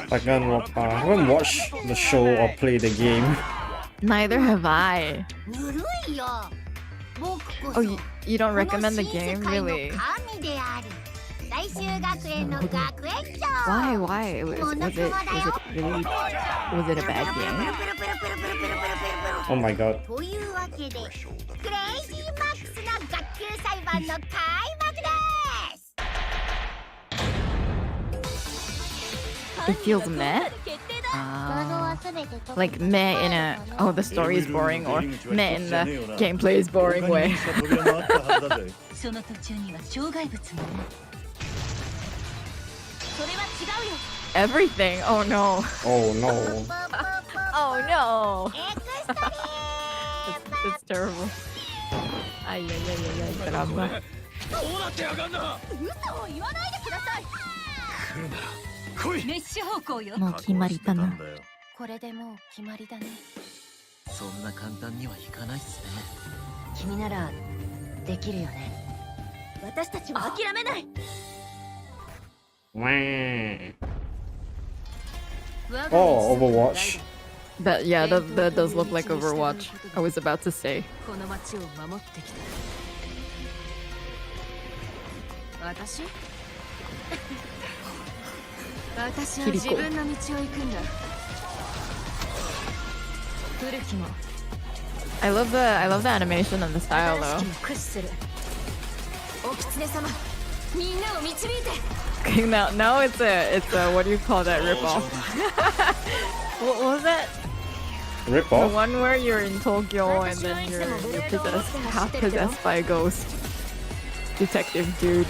Danganronpa. I haven't watched the show or played the game. Neither have I. Oh, you don't recommend the game? Really? Why? Was it a bad game? Oh my god. It feels meh? Like meh in a, oh, the story is boring, or meh in the gameplay is boring way. Everything. Oh no. Oh no. Oh no. It's terrible. Ay, caramba. メッシュ方向よ。もう決まりだな。これでもう決まりだね。そんな簡単にはいかないっすね。君ならできるよね。私たちは諦めない。Oh, Overwatch. That that does look like Overwatch. I was about to say. この街を守ってきた。私？私は自分の道を行くんだ。古きも。I love the animation and the style though. お狐様、みんなを導いて。Okay, now it's a what do you call that ripoff? What was that? Ripoff? The one where you're in Tokyo and then you're half possessed by a ghost detective dude.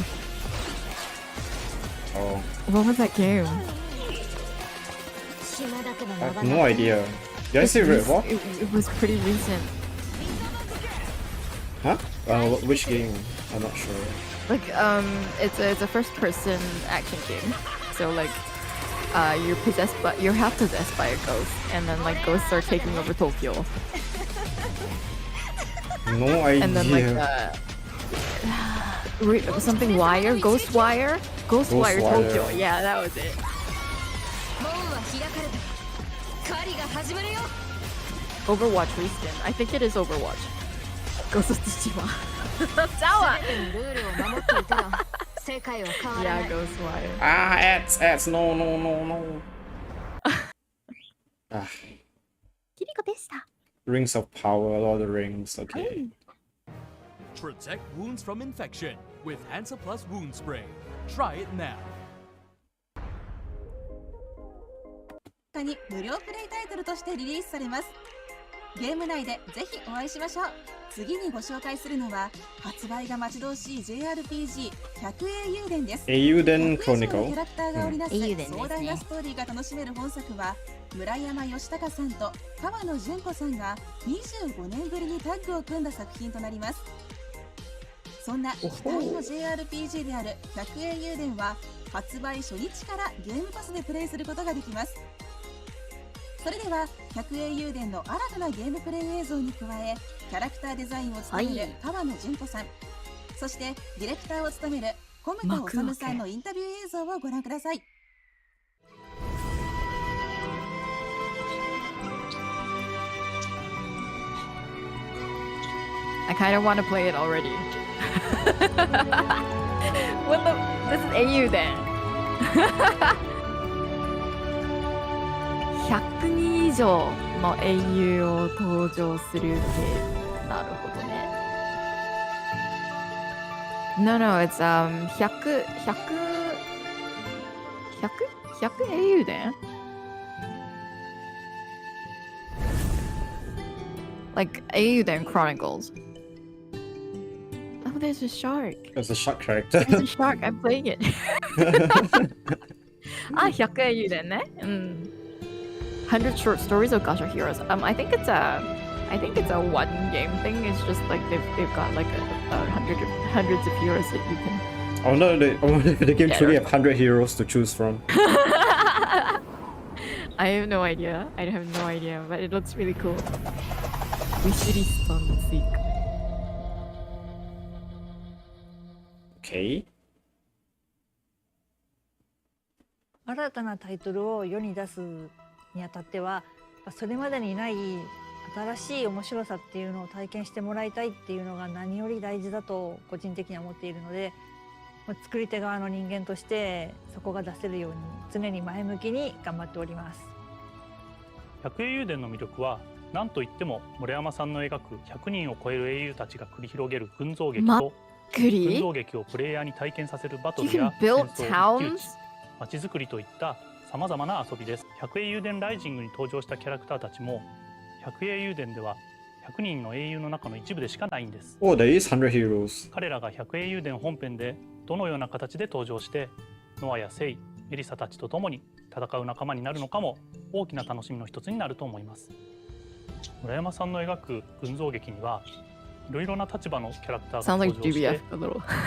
Oh. What was that game? I have no idea. Did I say Ripoff? It was pretty recent. Huh? Which game? I'm not sure. Like it's a first-person action game. So like you're half possessed by a ghost, and then like ghosts are taking over Tokyo. No idea. And then like something wire, ghost wire Tokyo. Yeah, that was it. Overwatch reskin. I think it is Overwatch. Ghost of Tsushima. Yeah, ghost wire. Ah, ads, no. Ah. Rings of Power, Lord of the Rings, okay. Protect wounds from infection with Hansa Plus Wound Spray. Try it now. に無料プレイタイトルとしてリリースされます。ゲーム内でぜひお会いしましょう。次にご紹介するのは発売が待ち遠しい JRPG 百英雄伝です。英雄伝クロニクル。キャラクターが織りなす壮大なストーリーが楽しめる本作は、村山義隆さんと川野純子さんが25年ぶりにタッグを組んだ作品となります。そんな期待の JRPG である百英雄伝は発売初日からゲームパスでプレイすることができます。それでは百英雄伝の新たなゲームプレイ映像に加え、キャラクターデザインを務める川野純子さん、そしてディレクターを務める小牟田治さんのインタビュー映像をご覧ください。I kind of want to play it already. What the? This is AU then. 100人以上の英雄を登場する系。なるほどね。No, no, it's 100 英雄伝? Like Eiyuden Chronicles. Oh, there's a shark. There's a shark character. There's a shark. I'm playing it. 100 Eiyuden ね。100 short stories of Gacha Heroes. I think it's a one game thing. It's just like they've got like hundreds of heroes that you can. Oh no, the game truly have 100 heroes to choose from. I have no idea. But it looks really cool. Wishlist on Seek. Okay. 新たなタイトルを世に出すにあたっては、それまでにない新しい面白さっていうのを体験してもらいたいっていうのが何より大事だと個人的には思っているので、作り手側の人間としてそこが出せるように常に前向きに頑張っております。百英雄伝の魅力は何といっても村山さんの描く100人を超える英雄たちが繰り広げる群像劇と、群像劇をプレイヤーに体験させるバトルや戦争、一騎打ち、街づくりといったさまざまな遊びです。百英雄伝ライジングに登場したキャラクターたちも百英雄伝では100人の英雄の中の一部でしかないんです。Oh, there is 100 heroes. 彼らが百英雄伝本編でどのような形で登場してノアやセイ、エリサたちと共に戦う仲間になるのかも大きな楽しみの一つになると思います。村山さんの描く群像劇にはいろいろな立場のキャラクターが登場して、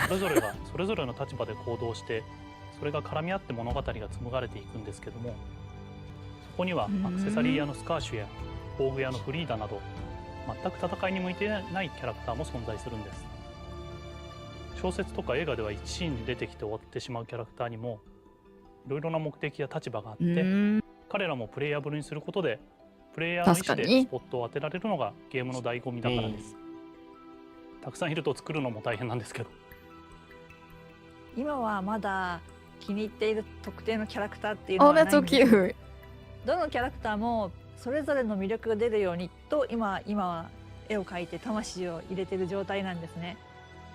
それぞれがそれぞれの立場で行動してそれが絡み合って物語が紡がれていくんですけども、そこにはアクセサリー屋のスカーシュや工具屋のフリーダなど全く戦いに向いてないキャラクターも存在するんです。小説とか映画では1シーンで出てきて終わってしまうキャラクターにもいろいろな目的や立場があって、彼らもプレイヤブルにすることでプレイヤーの意思でスポットを当てられるのがゲームの醍醐味だからです。たくさんいると作るのも大変なんですけど、今はまだ気に入っている特定のキャラクターっていうのはないんですけど、どのキャラクターもそれぞれの魅力が出るようにと今は絵を描いて魂を入れている状態なんですね。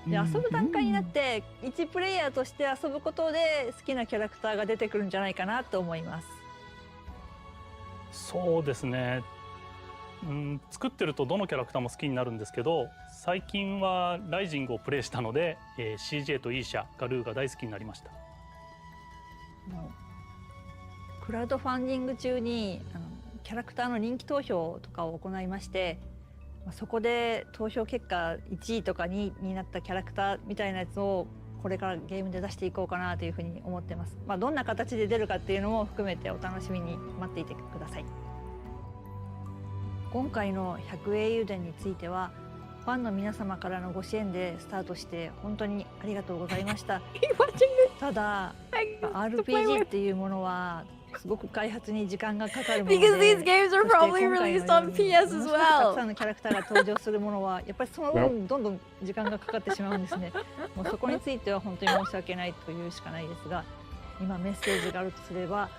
で、遊ぶ段階になって一プレイヤーとして遊ぶことで好きなキャラクターが出てくるんじゃないかなと思います。そうですね、作ってるとどのキャラクターも好きになるんですけど、最近はライジングをプレイしたので、CJ とイーシャ、ガルーが大好きになりました。クラウドファンディング中にキャラクターの人気投票とかを行いまして、そこで投票結果1位とか2位になったキャラクターみたいなやつをこれからゲームで出していこうかなというふうに思ってます。どんな形で出るかっていうのも含めてお楽しみに待っていてください。今回の百英雄伝についてはファンの皆様からのご支援でスタートして本当にありがとうございました。ただ RPG っていうものはすごく開発に時間がかかるもので、 Because these games are probably released on PS as well. たくさんのキャラクターが登場するものはやっぱりその分どんどん時間がかかってしまうんですね。もうそこについては本当に申し訳ないというしかないですが、今メッセージがあるとすれば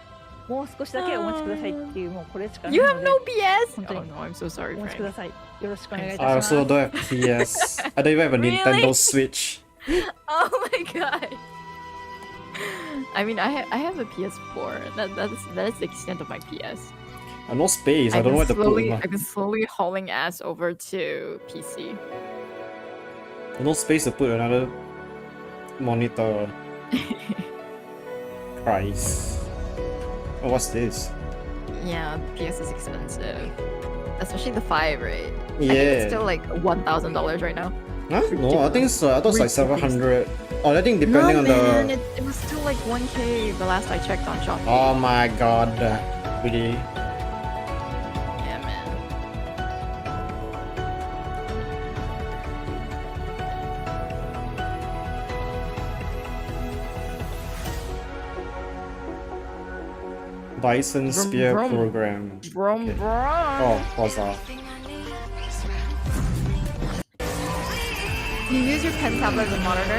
もう少しだけお待ちくださいっていう、もうこれしかないので。 You have no PS? 本当に Oh no, I'm so sorry. お待ちください。よろしくお願いいたし I ます。 also don't have PS. I don't even have a Nintendo Switch. Oh my god. I mean, I have a PS4. That's the extent of my PS. No space. I don't know what to put in my... I've been slowly hauling ass over to PC. No space to put another monitor. Price. Oh, what's this? Yeah, the PS is expensive. Especially the 5, right? Yeah. I think it's still like $1,000 right now. Huh? No, I think so. I thought it's like 700. Oh, I think depending on man, the... it was still like 1K the last I checked on Shopee. Oh my god. Really? Yeah, man. Bison Spear Program. Okay. Oh, pause off. You use your pen tablet as a monitor?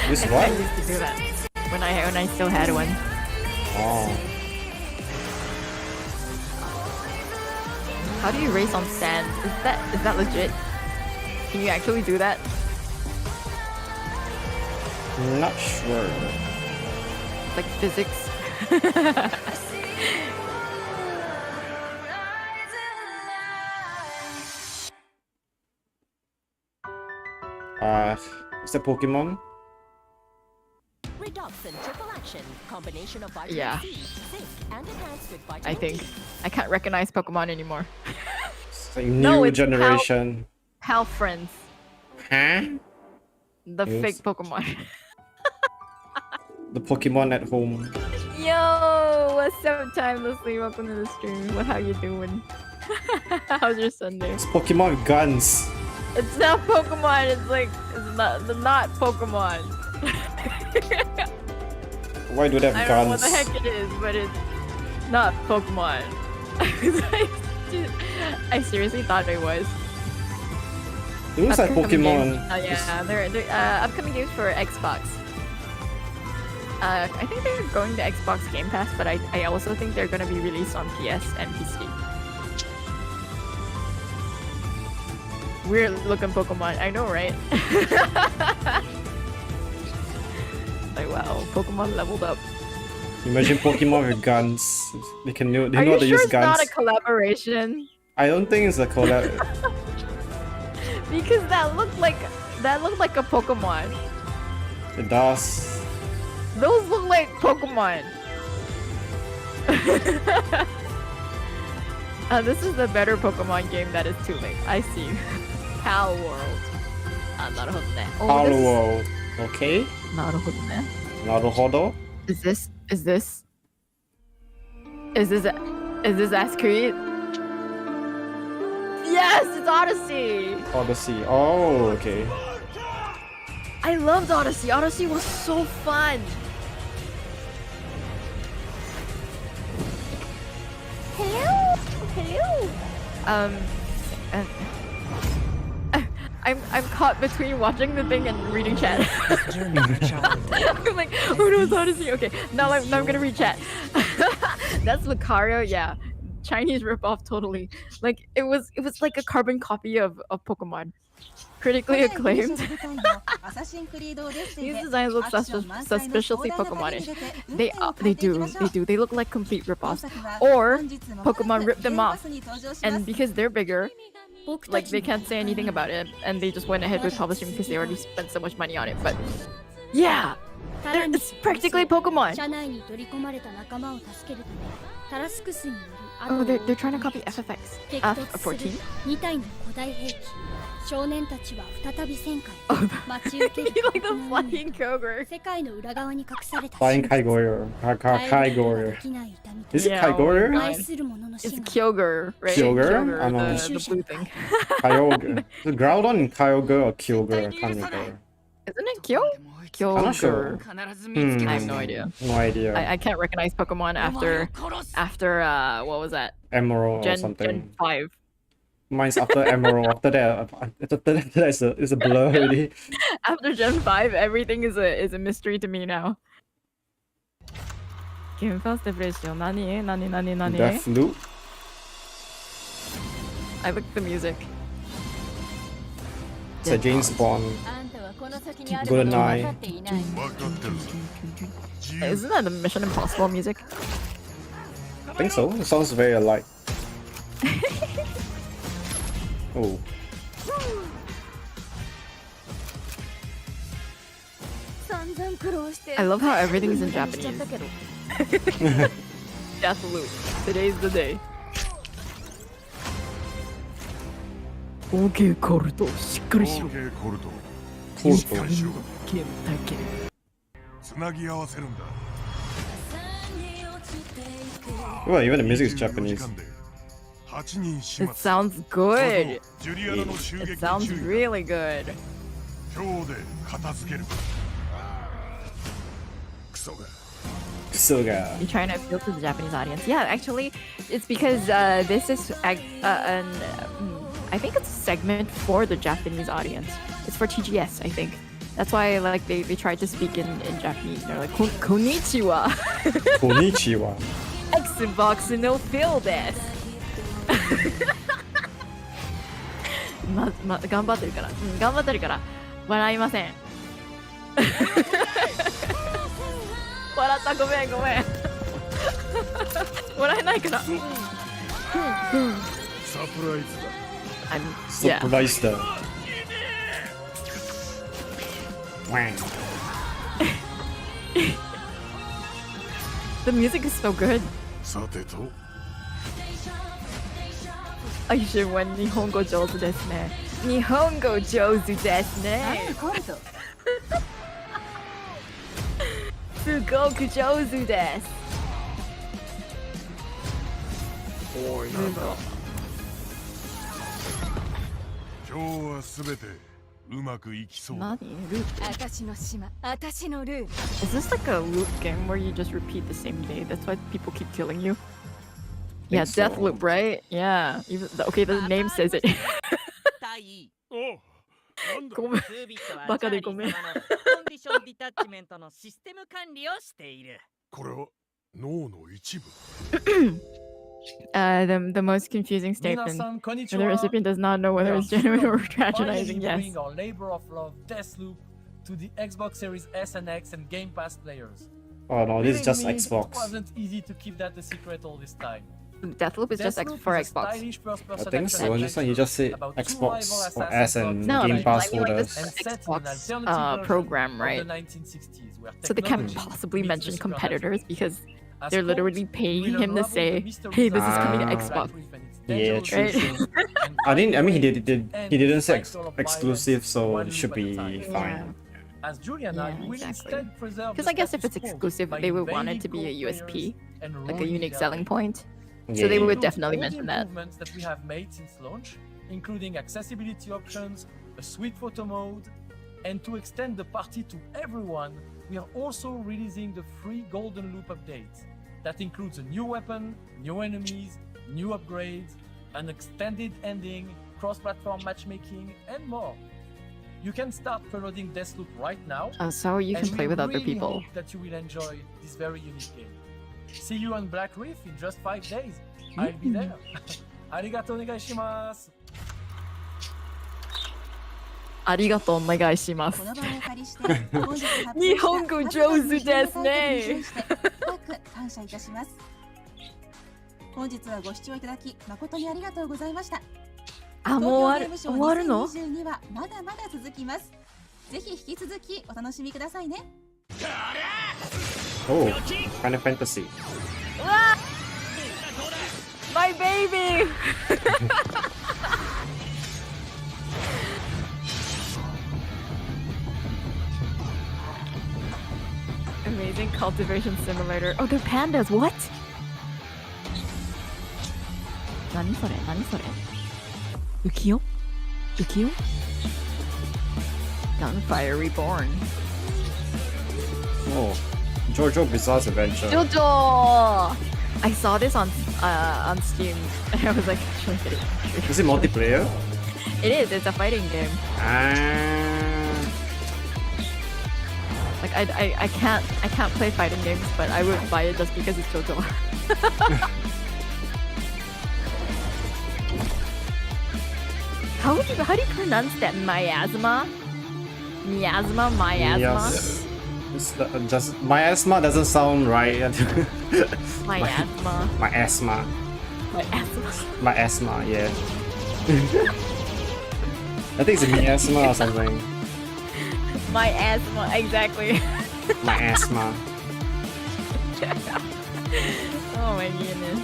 Use I what? used to do that when I still had one. Oh. How do you race on sand? Is that legit? Can you actually do that? Not sure. Like physics. Is that Pokemon? Yeah. I think. I can't recognize Pokemon anymore. It's like new generation. Pal friends. Huh? The fake Pokemon. The Pokemon at home. Yo, what's up, Timelessly? Welcome to the stream. How you doing? How's your Sunday? It's Pokemon guns. It's not Pokemon. It's not Pokemon. Why do they have I don't know what the heck it is, but it's not Pokemon. I seriously thought it was. It looks like Pokemon. Oh yeah, they're upcoming games for Xbox. I think they're going to Xbox Game Pass, but I also think they're gonna be released on PS and PC. Weird looking Pokemon, I know, right? Like wow, Pokemon leveled up. Imagine Pokemon with guns. They know Are how you to sure use it's guns. not a collaboration? I don't think it's a collab. Because that looked like a Pokemon. It does. Those look like Pokemon. This is the better Pokemon game that is too late. I see. Pal World. Pal World. Okay. Naruhodo. Is this Assassin's Creed? Yes, it's Odyssey. Odyssey. Oh, okay. I loved Odyssey. Odyssey was so fun. Hello. I'm caught between watching the thing and reading chat. I'm like, oh no, it's Odyssey. Okay, now I'm gonna read chat. That's Lucario, yeah. Chinese ripoff, totally. Like it was like a carbon copy of Pokemon. Critically acclaimed. These designs look suspiciously Pokemonish. They do. They look like complete ripoffs. Or Pokemon ripped them off, and because they're bigger, like they can't say anything about it, and they just went ahead with publishing because they already spent so much money on it. But yeah, it's practically Pokemon. Oh, they're trying to copy FFX. F14. Oh, you like the flying Kyogre. Flying Kyogre. Is it Kyogre? It's Kyogre, right? Kyogre? The blue thing. Kyogre. Is it Groudon, Kyogre, or Kyogre? I can't remember. Isn't it Kyogre? I'm not sure. I have no idea. No idea. I can't recognize Pokemon after what was that? Emerald or something. Gen 5. Mine's after Emerald. After that it's a blur already. After Gen 5, everything is a mystery to me now. Deathloop. I like the music. It's a James Bond. GoldenEye. Isn't that the Mission Impossible music? I think so. It sounds very alike. Oh. I love how everything is in Japanese. Deathloop. Today's the day. Okay, Koruto. しっかりしろ。Well, even the music is Japanese. It sounds good. It sounds really good. Suga. You're trying to appeal to the Japanese audience. Yeah, actually, it's because this is I I think it's a segment for the Japanese audience. It's for TGS, I think. That's why like they try to speak in Japanese. They're like konnichiwa. Konnichiwa. Xbox no feel this. 頑張ってるから、頑張ってるから笑いません。笑った、ごめん。笑えないから。サプライズだ。サプライズだ。The music is so good. さてと。I should win 日本語上手ですね。日本語上手ですね。すごく上手です。おいなんだ。今日はすべてうまくいきそうだ。私の島、私のルー。Is this like a loop game where you just repeat the same day? That's why people keep killing you. Yeah, death loop, right? Yeah. Okay, the name says it. ごめん。バカでごめん。コンディションディタッチメントのシステム管理をしている。これは脳の一部。The most confusing statement. The recipient does not know whether it's genuine or tragedizing. Yes. Our labor of love, Deathloop, to the Xbox Series S and X and Game Pass players. Oh no, this is just Xbox. It wasn't easy to keep that a secret all this time. Deathloop is just for Xbox. I think so. Just like you just say Xbox or S and Game Pass holders. Xbox program, right? So they can't possibly mention competitors because they're literally paying him to say, "Hey, this is coming to Xbox." Yeah, true. I mean, he didn't say exclusive, so it should be fine. As Juliana, we instead preserve. Because I guess if it's exclusive, they would want it to be a USP, like a unique selling point. So they would definitely mention that. Improvements that we have made since launch, including accessibility options, a sweet photo mode, and to extend the party to everyone, we are also releasing the free Golden Loop update. That includes a new weapon, new enemies, new upgrades, an extended ending, cross-platform matchmaking, and more. You can start preloading Deathloop right now. Oh, so you can play with other people. Hope that you will enjoy this very unique game. See you on Black Reef in just 5 days. I'll be there. ありがとうお願いします。ありがとうお願いします。日本語上手ですね。感謝いたします。本日はご視聴いただき誠にありがとうございました。あ、もう終わるの？2022はまだまだ続きます。ぜひ引き続きお楽しみくださいね。Oh, Final Fantasy. My baby! Amazing cultivation simulator. Oh, they're pandas. What? 何それ？何それ？浮世？浮世？ Gunfire Reborn. Oh, JoJo Bizarre's Adventure. JoJo! I saw this on Steam and I was like, actually kidding. Is it multiplayer? It is. It's a fighting game. Like I can't play fighting games, but I would buy it just because it's JoJo. How do you pronounce that? Miasma? Miasma? Yes. Just miasma doesn't sound right. Miasma. Miasma. Miasma, yeah. I think it's miasma or something. Miasma, exactly. Miasma. Oh my goodness.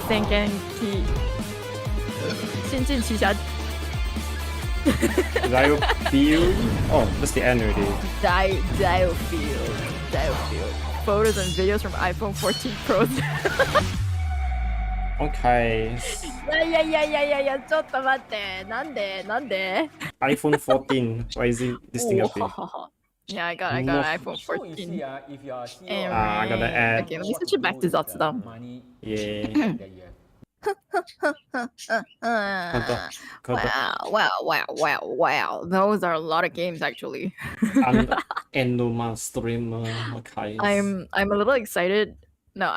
Senkenki. Shinchin Diofield? Oh, that's the end already. Diofield. Photos and videos from iPhone 14 Pro. Okay. Yeah. ちょっと待って。なんで iPhone 14. Why is it this thing up here? Yeah, I got an iPhone 14. I got an ad. Okay, let me switch it back to Zatsudan. Yeah. Wow. Those are a lot of games actually. Enuma streamer. Okay. I'm a little excited